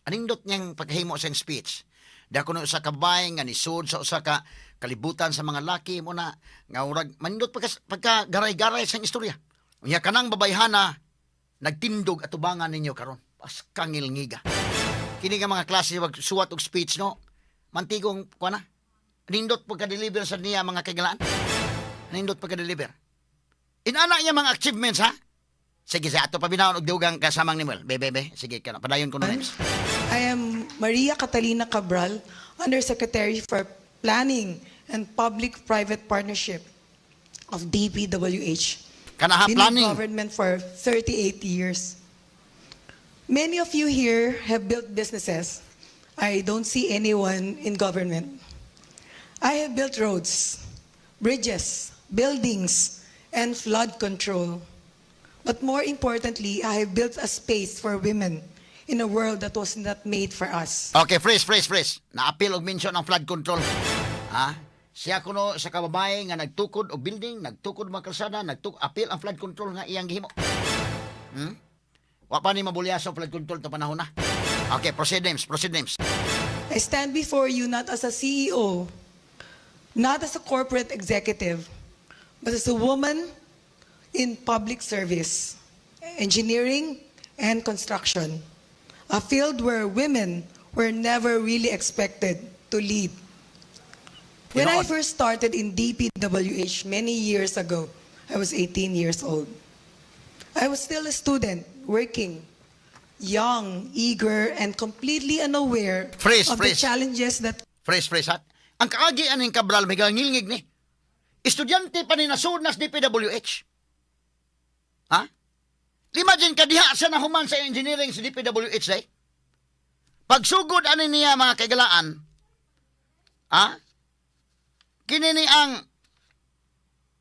Anindot niyang pagkahimo sa speech. Dako na usa ka bahay nga nisud sa usa ka kalibutan sa mga laki mo na nga urag manindot pagka garay-garay sa istorya. Unya kanang babayhana nagtindog atubangan ninyo karon. Pas kangilngiga. Kini nga mga klase wag suwat og speech no. Mantigong kuana. Nindot pagka-deliver sa niya mga kagalaan. Nindot pagka-deliver. Inana niya mga achievements ha. Sige, sa ato pabinaon og dugang kasamang ni Mel. Bebe, sige ka na. Padayon ko na next. I am Maria Catalina Cabral, Undersecretary for Planning and Public-Private Partnership of DPWH. Kanaha Been in planning. government for 38 years. Many of you here have built businesses. I don't see anyone in government. I have built roads, bridges, buildings, and flood control. But more importantly, I have built a space for women in a world that was not made for us. Okay, freeze. Naapil og mention ang flood control. Ha? Siya kuno sa kababae nga nagtukod og building, nagtukod mga kalsada, apil ang flood control nga iyang gihimo. Wa pa ni mabulya sa flood control ta panahon na. Okay, proceed names. I stand before you not as a CEO, not as a corporate executive, but as a woman in public service, engineering, and construction, a field where women were never really expected to lead. When I first started in DPWH many years ago, I was 18 years old. I was still a student, working, young, eager, and completely unaware Freeze, of the freeze. challenges that Freeze ha. Ang kaagi aning Cabral may ngilngig ni. Estudyante pa ni nasud nas DPWH. Ha? Imagine ka diha sa nahuman sa engineering sa DPWH day. Pagsugod ani niya mga kagalaan, ha? Kini ni ang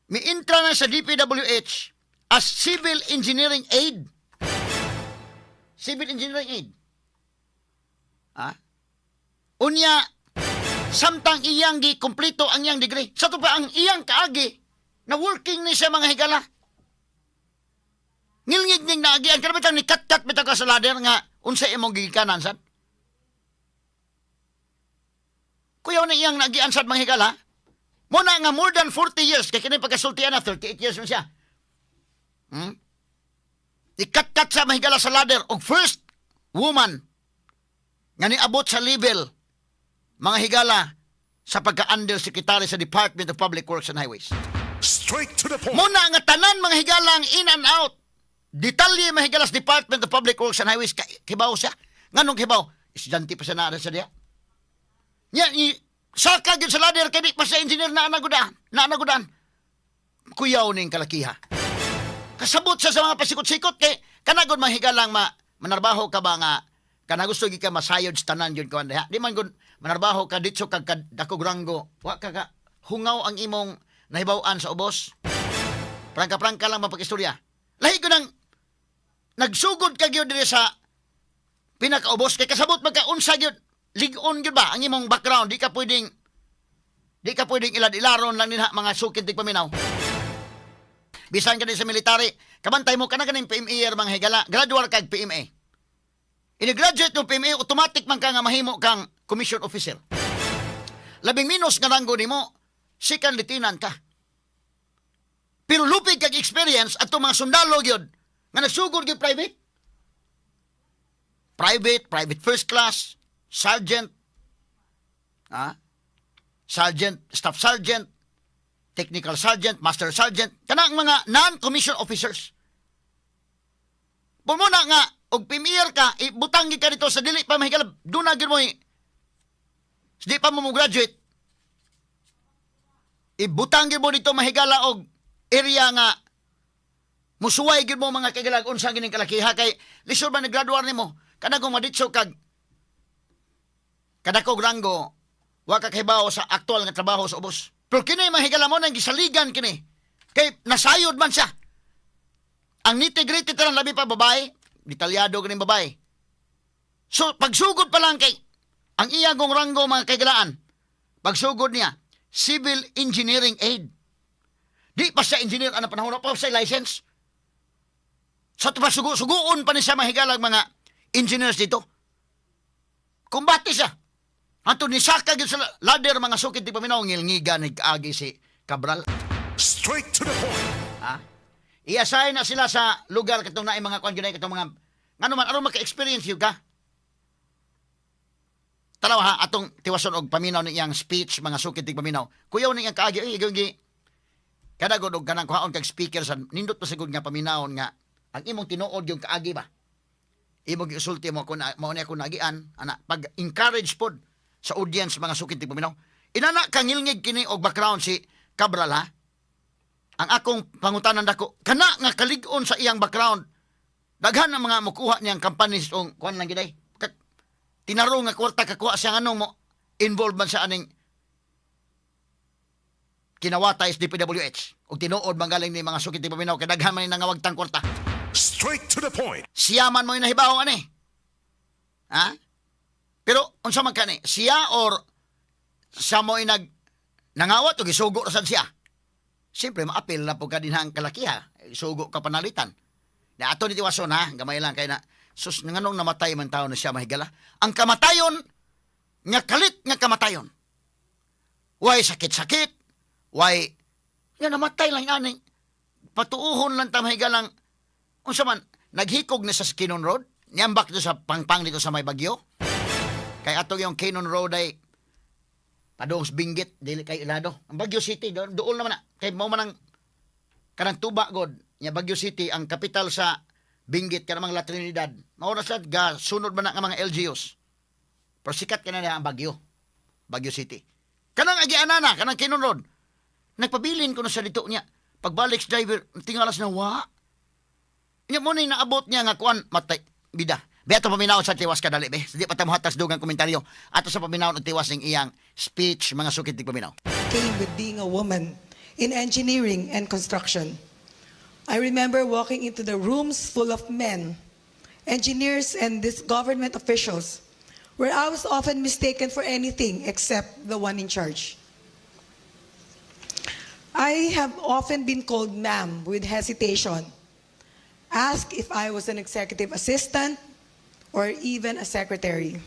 miintra na sa DPWH as civil engineering aid. Civil engineering aid. Ha? Unya, samtang iyang gi kompleto ang iyang degree. Sa to pa ang iyang kaagi na working ni sa mga higala. Ngilngig ning naagi ang karamitan ni kat-kat bitaw ka sa ladder nga unsa imong gigikanan sad. Kuyaw na iyang nagian sad mga higala. Muna nga more than 40 years kay kini pagkasultian na 38 years na siya. Ikat-kat sa mahigala sa ladder og first woman nga niabot sa level mga higala sa pagka-undersecretary sa Department of Public Works and Highways. Straight to the point. Muna nga tanan mga higalang in and out. Detalye mga higala sa Department of Public Works and Highways kibaw siya. Nganong kibaw? Estudyante pa siya na sa diya. Nya saka gyud sa ladder kay di pa sa engineer na anagudan. Kuyaw ning kalakiha. Kasabot sa mga pasikot-sikot kay kanagod mga higalang manarbaho ka ba nga kana gusto gi ka masayod sa tanan gyud kuan diha. Di man gud manarbaho ka ditso kag dako granggo. Wa ka hungaw ang imong nahibaw-an sa ubos. Prangka-prangka lang mapag-istorya. Lahi ko nang nagsugod ka gyud diri sa pinakaubos kay kasabot magkaunsa gyud ligon gyud ba ang imong background di ka pwedeng ilad-ilaron lang dinha mga sukid tig paminaw. Bisan ka din sa military, kabantay mo kana ganing PMA mga higala, graduate kag PMA. Ini-graduate ng PMA, automatic man ka nga mahimo kang commission officer. Labing minus nga ranggo nimo, second lieutenant ka. Pero lupig kag experience at mga sundalo gyud nga nagsugod gyud private. private first class, sergeant, sergeant, staff sergeant, technical sergeant, master sergeant, kanang mga non-commissioned officers. Pumuna nga, og premier ka, ibutangi ka dito sa dili pa mahigalab, doon na mo di pa mo graduate, ibutangi mo dito mahigala og area nga, musuway gid mo mga kagalag unsa gining kalakiha kay lisod ba naggraduar nimo kada kung maditso kag kada kog ranggo wa ka kahibaw sa aktual nga trabaho sa ubos. Pero kini mahigala mo nang gisaligan kini kay nasayod man siya. Ang nitty-gritty tarang labi pa babae, detalyado ganing babae. So pagsugod pa lang kay ang iyang ranggo mga kagalaan, pagsugod niya civil engineering aid. Di pa siya engineer ano panahon pa sa license. Sa suguon pa ni siya mahigalag mga engineers dito. Kumbati siya. Anto ni saka gyud sa ladder mga sukid di paminaw ngilngiga nag-agi si Cabral. Straight to the point. I-assign na sila sa lugar katong naay mga kuan gyud katong mga ngano man aron maka-experience yun ka. Tanaw ha atong tiwason og paminaw ni iyang speech mga sukid di paminaw. Kuyaw ni iyang kaagi gi kada god og kanang kuhaon kag speaker sa nindot pa sigud nga paminawon nga ang imong tinuod yung kaagi ba. Imong gisulti mo kun mao ni ako nagian ana pag encourage pod sa audience mga sukid di paminaw. Inana kangilngig kini og background si Cabral ha. Ang akong pangutanan dako kana nga kalig-on sa iyang background. Daghan ang mga mukuha niyang companies ong kuan lang giday. Tinaro nga kwarta kakuha siya anong mo involved man sa aning kinawata is DPWH ug tinuod manggaling ni mga sukid di paminaw kay daghan man ni nangawagtang kwarta. Straight to the point. Siya man mo nahibaw ani. Ha? Pero unsa man kani? Siya or sa mo nangawat o gisugo ra sad siya. Siyempre maapil na po ka din ang kalakiha. Sugo ka panalitan. Na ato ni tiwason ha, gamay lang kay na sus nganong namatay man tawo na siya mahigala. Ang kamatayon nga kalit nga kamatayon. Way sakit-sakit, way nga namatay lang ani. Patuuhon lang ta mahigalang unsa man naghikog na sa Kinon Road, niambak dito sa pangpang dito sa may bagyo. Kay ato yung Kinon Road ay padung sa Benguet, dili kay Ilado. Ang Baguio City doon naman na. Kay mo man ang kanang tuba god, nya Baguio City ang kapital sa Benguet kanang La Trinidad. Mao na sad ga sunod man na nga mga LGUs. Pero sikat kana ang Baguio. Baguio City. Kanang agianana, kanang Kinon Road. Nagpabilin ko na sa dito niya. Pagbalik sa driver, tingalas na wa. Nya mo ni naabot niya nga kuan matay bida. Beto paminaw sa tiwas kadali be. Di pa ta mohatas dugang komentaryo. Ato sa paminaw og tiwas ning iyang speech mga sukid tig paminaw. Came with being a woman in engineering and construction. I remember walking into the rooms full of men, engineers and these government officials, where I was often mistaken for anything except the one in charge. I have often been called ma'am with hesitation, asked if I was an executive assistant or even a secretary,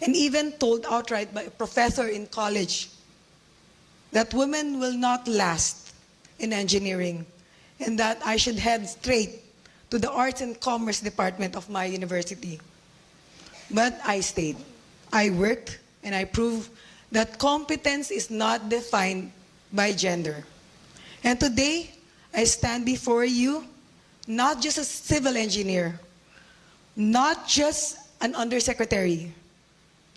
and even told outright by a professor in college that women will not last in engineering and that I should head straight to the Arts and Commerce department of my university. But I stayed. I worked and I proved that competence is not defined by gender. And today, I stand before you not just a civil engineer, not just an undersecretary,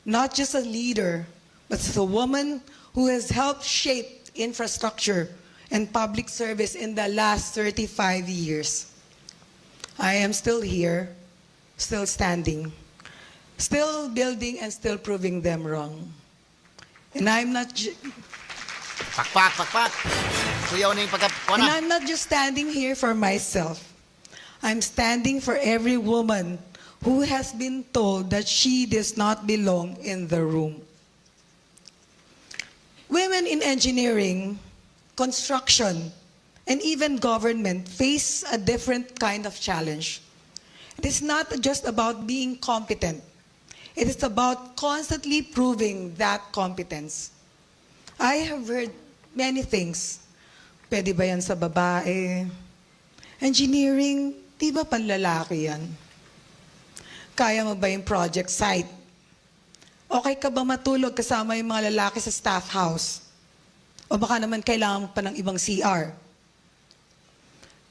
not just a leader, but as a woman who has helped shape infrastructure and public service in the last 35 years. I am still here, still standing, still building and still proving them wrong. And I'm not Pakpak. Kuyaw ning and pagkapuana. I'm not just standing here for myself. I'm standing for every woman who has been told that she does not belong in the room. Women in engineering, construction, and even government face a different kind of challenge. It is not just about being competent. It is about constantly proving that competence. I have heard many things. Pwede ba yan sa babae? Engineering, di ba panlalaki yan? kaya mo ba yung project site? Okay ka ba matulog kasama yung mga lalaki sa staff house? O baka naman kailangan mo pa ng ibang CR?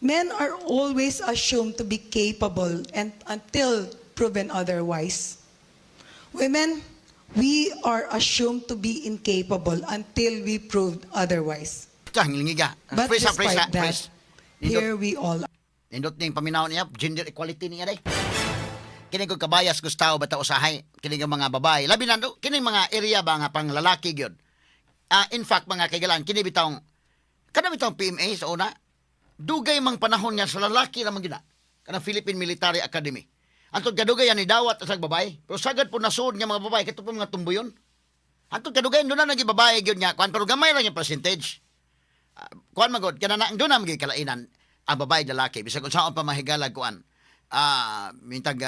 Men are always assumed to be capable and until proven otherwise. Women, we are assumed to be incapable until we proved otherwise. Kang lingiga. But despite that, Pres. here we all are. Nindot ning paminaw niya, gender equality niya day. Kini ko kabayas Gustavo bata usahay, kini nga mga babae. Labi na kini mga area ba nga pang lalaki gyud. In fact mga kaigalan, kini bitawng kada bitawng PMA sa una, dugay mang panahon niya sa lalaki ra man gyud na. Kanang Philippine Military Academy. Antod kadugay yan ni dawat sa babae. Pero sagad po nasud nga mga babae kito po mga tumbuyon. Antod kadugay do na nagi babae gyud niya, kuan pero gamay ra yung percentage. Kuan magod kana na do na magi kalainan ang babae lalaki bisag kung saan pa mahigalag kuan. Mintag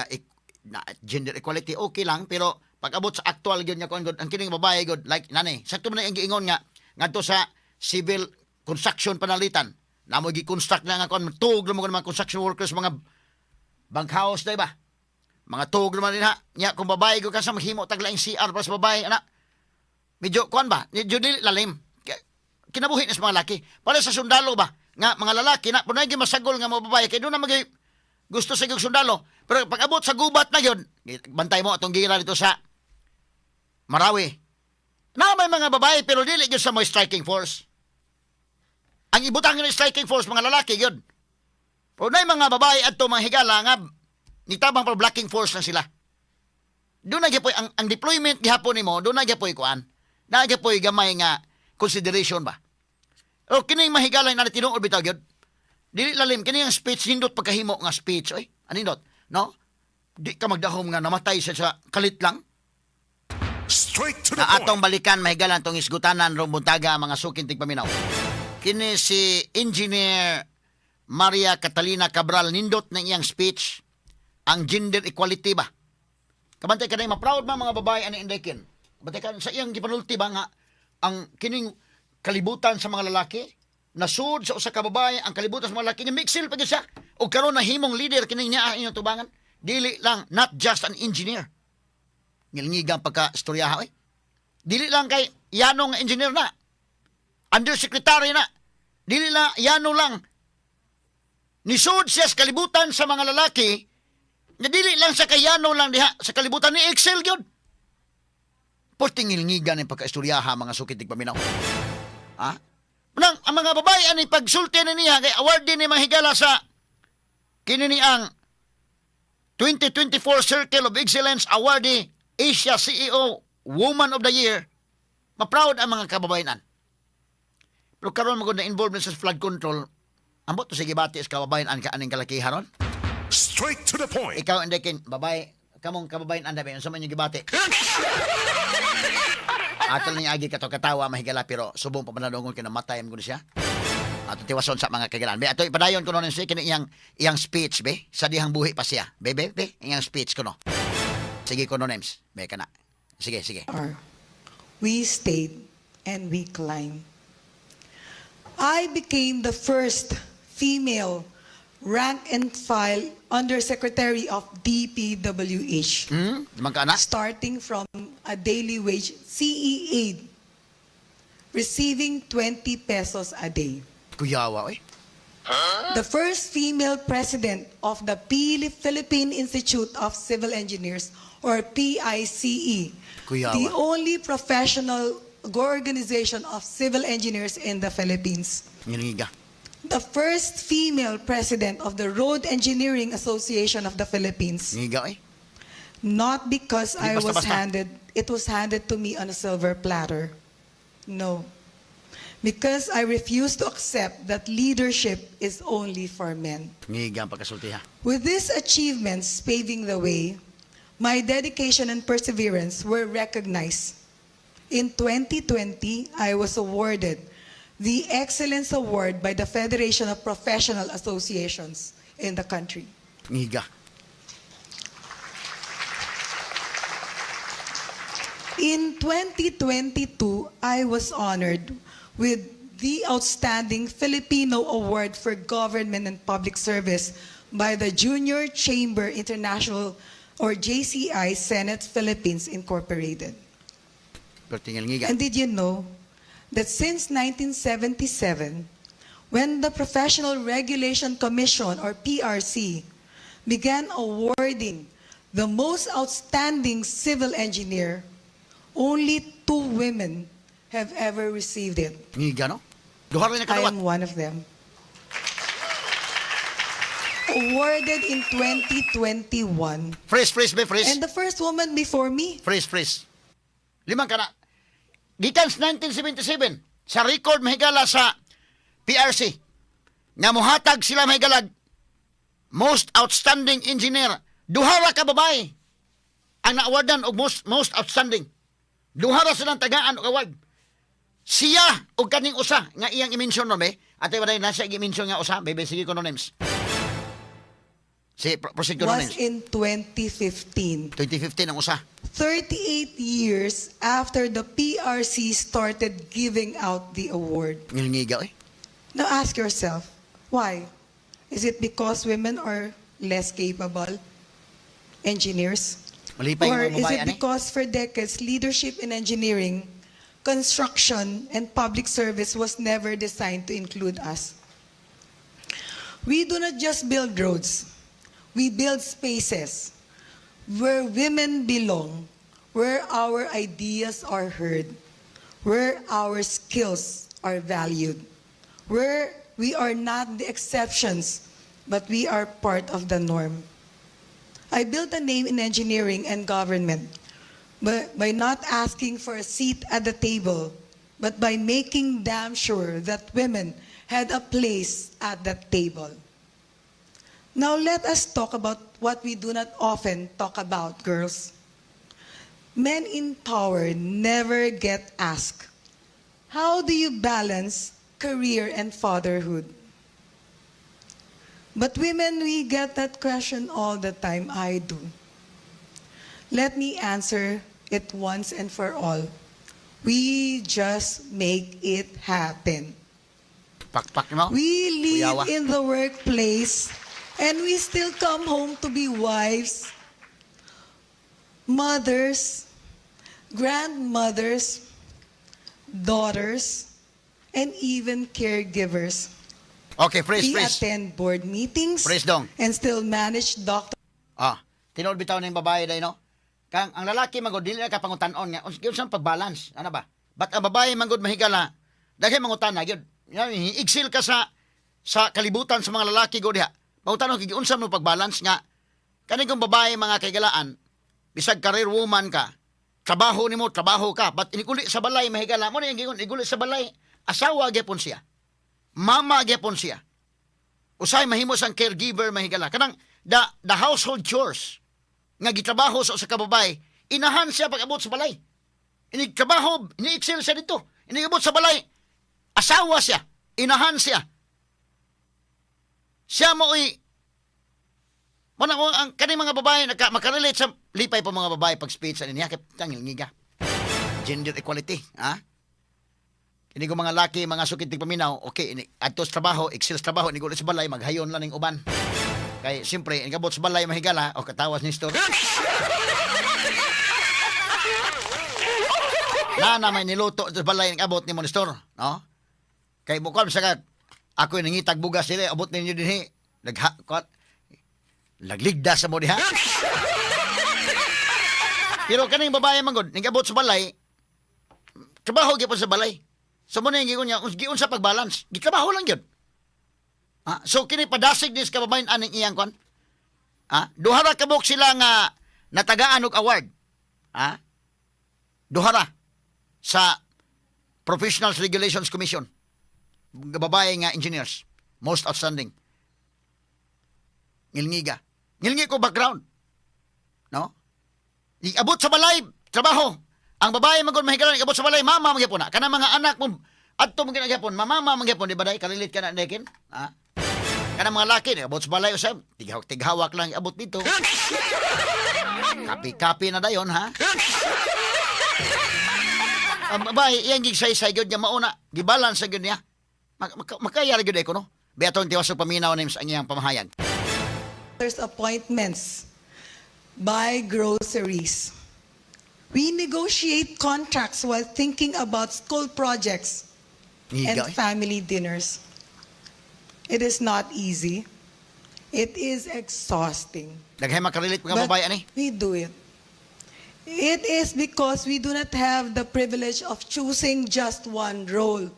na gender equality okay lang pero pag abot sa actual gyud nga kuan gud ang kining babae gud like nani sakto man ang giingon nga ngadto sa civil construction panalitan namo gi-construct na nga kuan tug mo mga construction workers mga bunkhouse day ba mga tug naman din ha nya kung babae gud ka sa mahimo taglaing CR para sa babae ana medyo kuan ba medyo dili lalim kinabuhi ni sa mga lalaki para sa sundalo ba nga mga lalaki na punay gi masagol nga mga babae kay do na magi gusto sa sundalo. Pero pag abot sa gubat na yun, bantay mo itong gira dito sa Marawi. Na may mga babae pero dili yun sa mga striking force. Ang ibutang yun striking force, mga lalaki yun. Pero na mga babae at mga higala nga, nitabang pa blocking force na sila. Doon na gapoy, ang deployment gihapon ni mo, doon na gapoy kuan. Na gapoy gamay nga consideration ba. O kining mahigala na tinuod bitaw yun. Dili lalim kini ang speech nindot pagkahimo nga speech oy. Anindot? No? Di ka magdahom nga namatay sa kalit lang. Straight to the Na point. atong balikan mahigalan tong isgutanan rumbuntaga mga sukin tigpaminaw. Kini si Engineer Maria Catalina Cabral nindot na iyang speech ang gender equality ba. Kabantay ka na ma-proud ba mga babae ani indekin. Kabantay ka sa iyang gipanulti ba nga ang kining kalibutan sa mga lalaki nasud sa usa ka babae ang kalibutan sa mga lalaki nga mixil pa gyud siya o karon na himong leader kini niya inyong tubangan dili lang not just an engineer ngilngigang pagka-istoryaha dili lang kay yanong engineer na undersecretary na dili lang yano lang nisud siya sa kalibutan sa mga lalaki nga dili lang sa kayano lang diha sa kalibutan ni Excel gyud puting ngilngigan ng pagka-istoryaha mga sukitig paminaw ha. Nang ang mga babae ani pagsulti na niya kay award din ni mahigala sa kini ni ang 2024 Circle of Excellence Awardee Asia CEO Woman of the Year. Ma-proud ang mga kababayanan. Pero karon magud na involved sa flood control. Ambot to sige bati sa kababayan ka aning kalakihan ron. Straight to the point. Ikaw indekin babae kamong kababayan anda ba sa man yung gibati. Atol niya agi kato katawa mahigala pero subong pa manadungol kinamatay mo siya. Ato tiwason sa mga kagalan. Be ato ipadayon ko nun siya kini iyang speech be sa dihang buhi pa siya. Be iyang speech ko no. Sige ko no names. Be kana. Sige. We stayed and we climbed. I became the first female rank and file Undersecretary of DPWH. Naman ka na? Starting from a daily wage CE aid, receiving 20 pesos a day. Kuyawa The first female president of the Philippine Institute of Civil Engineers, or PICE, Kuyawa. the only professional organization of civil engineers in the Philippines. Ngilingiga. The first female president of the Road Engineering Association of the Philippines. Ngiga Not because Di basta-basta. it was handed to me on a silver platter. No. Because I refuse to accept that leadership is only for men. Ngiga ang pagkasulti ha. With these achievements paving the way, my dedication and perseverance were recognized. In 2020, I was awarded the Excellence Award by the Federation of Professional Associations in the country. Ngiga. In 2022, I was honored with the Outstanding Filipino Award for Government and Public Service by the Junior Chamber International or JCI Senate Philippines Incorporated. Pero ngilngiga. And did you know that since 1977, when the Professional Regulation Commission, or PRC, began awarding the most outstanding civil engineer, only 2 women have ever received it. Ngiga, no? Duha rin na I kadawat. am one of them. Awarded in 2021. Freeze, be. And the first woman before me. Freeze. Limang ka na. Gikan sa 1977, sa record mahigala sa PRC, nga muhatag sila mahigalag, most outstanding engineer, duhara ka babae, ang na-awardan og most outstanding. Duhara silang tagaan og award. Siya og kaning usa, nga iyang i-mention no, be? At iba na siya i-mention nga usa, bebe, sige ko no names. Proceed ko no Was names. in 2015. 2015 ang usa. 38 years after the PRC started giving out the award. Ngilngiga, eh. Now ask yourself, why? Is it because women are less capable engineers? Malipay Or yung is babae, it ani? because for decades, leadership in engineering, construction, and public service was never designed to include us? We do not just build roads. We build spaces where women belong, where our ideas are heard, where our skills are valued, where we are not the exceptions, but we are part of the norm. I built a name in engineering and government by not asking for a seat at the table, but by making damn sure that women had a place at that table. Now let us talk about what we do not often talk about, girls. Men in power never get asked, how do you balance career and fatherhood? But women, we get that question all the time. I do. Let me answer it once and for all. We just make it happen. Pakpak mo. We live Kuyawa. in the workplace and we still come home to be wives, mothers, grandmothers, daughters, and even caregivers. Okay, freeze. We attend board meetings Freeze dong. and still manage doctor. Tinod bitaw na yung babae day, no? Kang ang lalaki magod dili na ka pangutan-on nga unsa pag-balance, ano ba? But ang babae magod mahigala, daghay mangutan na gyud. Exil ka sa kalibutan sa mga lalaki go diha. Mangutan kung unsa mo pag-balance nga kani kung babae mga kaigalaan, bisag career woman ka, trabaho nimo, trabaho ka, but iniguli sa balay mahigala mo na yung gigon, iguli sa balay, asawa gyapon siya. Mama gyapon siya. Usay mahimo sang caregiver mahigala. Kanang the household chores nga gitrabaho sa usa ka babae, inahan siya pag-abot sa balay. Inigtrabaho, ini-excel siya dito. Inigabot sa balay, asawa siya, inahan siya. Siya mo ang kani mga babae makarelate sa lipay pa mga babae pag speech sa niya kay tangil ngiga. Gender equality, ha? Kini ko mga laki, mga sukit paminaw, okay, atos trabaho, excel sa trabaho, inigulit sa balay, maghayon lang ning uban. Kay siyempre, ingabot sa balay mahigala o katawas ni store. Na may niluto sa balay ng abot ni Monistor, no? Kay bukal sa ako yung nangitag bugas sila, abot ninyo din nagligda sa mo diha. Pero kaning babae manggod, nagabot sa balay, trabaho gyapon sa balay. So mo na yung gigon niya, giun sa pagbalance, gitrabaho lang yun. So kini padasig ni sa kababayan aning iyang kon. Duhara kabuk sila nga natagaan og award. Duhara sa Professional Regulations Commission. Babae nga engineers, most outstanding. Ngilngiga. Ngilngi ko background. No? Abot sa balay, trabaho. Ang babae magod mahigalan abot sa balay, mama magyapon na. Kana mga anak mo adto mo gyapon, mama magyapon di ba day kalilit ka na nekin? Kana mga laki abot sa balay usab, tighawak lang abot dito. Kapi-kapi na dayon, ha? Ang babae iyang gigsay-say gyud niya mauna, gibalance gyud niya. Makayari gyud ko, no? Beaton tiwas og paminaw names ang iyang pamahayag. Appointments. buy groceries. We negotiate contracts while thinking about school projects and Ngiga, eh. family dinners. It is not easy. It is exhausting. Daghay makarelate mga But babae ani. we do it. It is because we do not have the privilege of choosing just one role.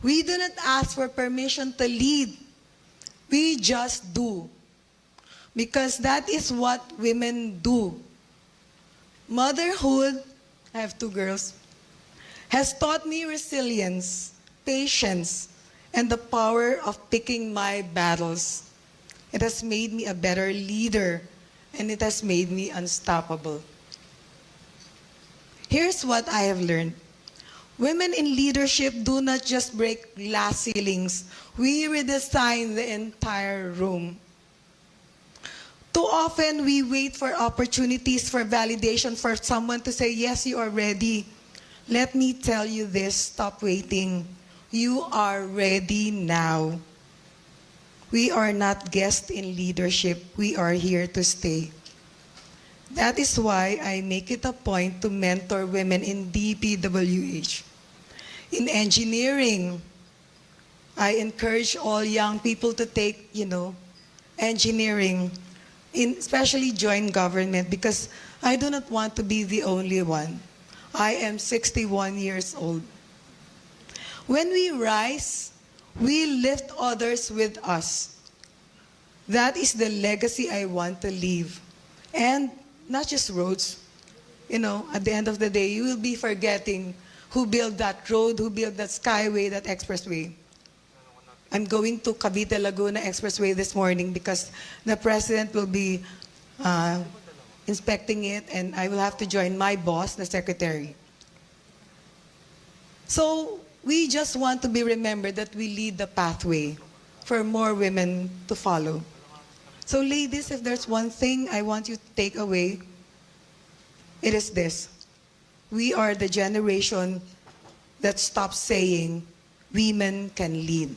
We do not ask for permission to lead. We just do. Because that is what women do. Motherhood, I have 2 girls, has taught me resilience, patience, and the power of picking my battles. It has made me a better leader, and it has made me unstoppable. Here's what I have learned. Women in leadership do not just break glass ceilings. We redesign the entire room. Too often, we wait for opportunities for validation for someone to say, yes, you are ready. Let me tell you this, stop waiting. You are ready now. We are not guests in leadership. We are here to stay. That is why I make it a point to mentor women in DPWH. In engineering, I encourage all young people to take, engineering, especially join government, because I do not want to be the only one. I am 61 years old. When we rise, we lift others with us. That is the legacy I want to leave. And not just roads. At the end of the day, you will be forgetting who built that road, who built that skyway, that expressway. I'm going to Cavite Laguna Expressway this morning because the president will be inspecting it, and I will have to join my boss, the secretary. So we just want to be remembered that we lead the pathway for more women to follow. So ladies, if there's one thing I want you to take away, it is this. We are the generation that stops saying women can lead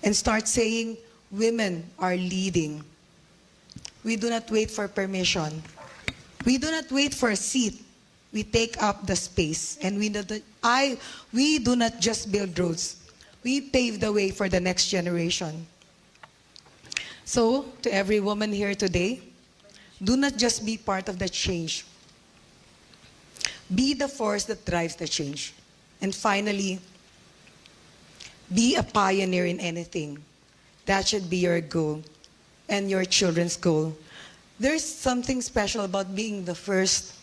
and start saying women are leading. We do not wait for permission. We do not wait for a seat. We take up the space, and we do not just build roads. We pave the way for the next generation. So, to every woman here today, do not just be part of the change. Be the force that drives the change. And finally, be a pioneer in anything. That should be your goal and your children's goal. There's something special about being the first.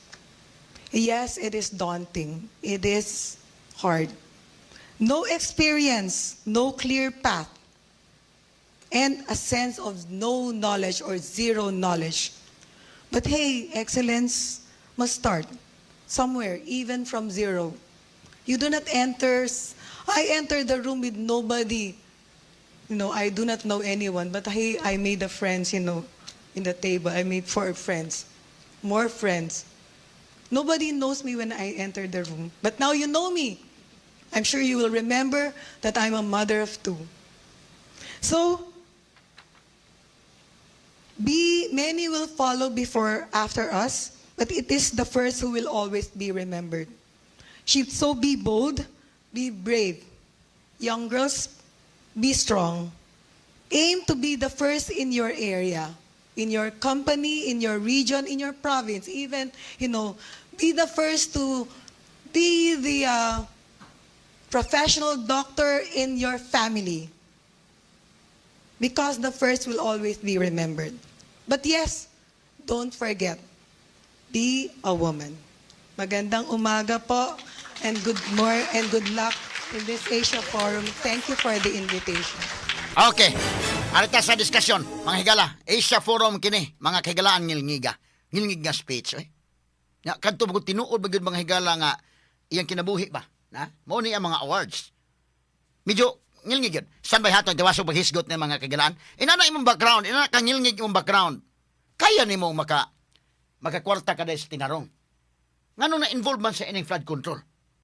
Yes, it is daunting. It is hard. No experience, no clear path, and a sense of no knowledge or zero knowledge. But hey, excellence must start somewhere, even from zero. You do not I enter the room with nobody. I do not know anyone, but hey, I made a friends, in the table. I made 4 friends, more friends. Nobody knows me when I enter the room, but now you know me. I'm sure you will remember that I'm a mother of 2. So, many will follow after us, but it is the first who will always be remembered. So be bold, be brave. Young girls, be strong. Aim to be the first in your area, in your company, in your region, in your province. Even, be the first to be the professional doctor in your family. Because the first will always be remembered. But yes, don't forget, be a woman. Magandang umaga po, and good luck in this Asia Forum. Thank you for the invitation. Okay. Arita sa diskusyon, mga higala. Asia Forum kini, mga kahigalaan ngilngiga. Ngilngig nga speech, Nga, kanto bagod tinuod bagod mga higala nga iyang kinabuhi ba? Mao ni ang mga awards. Medyo ngilngig yun. Saan ba hatong tiwasok paghisgot ng mga kahigalaan? Inana imong background, inana kang ngilngig imong background. Kaya ni mong makakwarta ka dahil sa tinarong. Nga nung na-involve man sa ining flood control?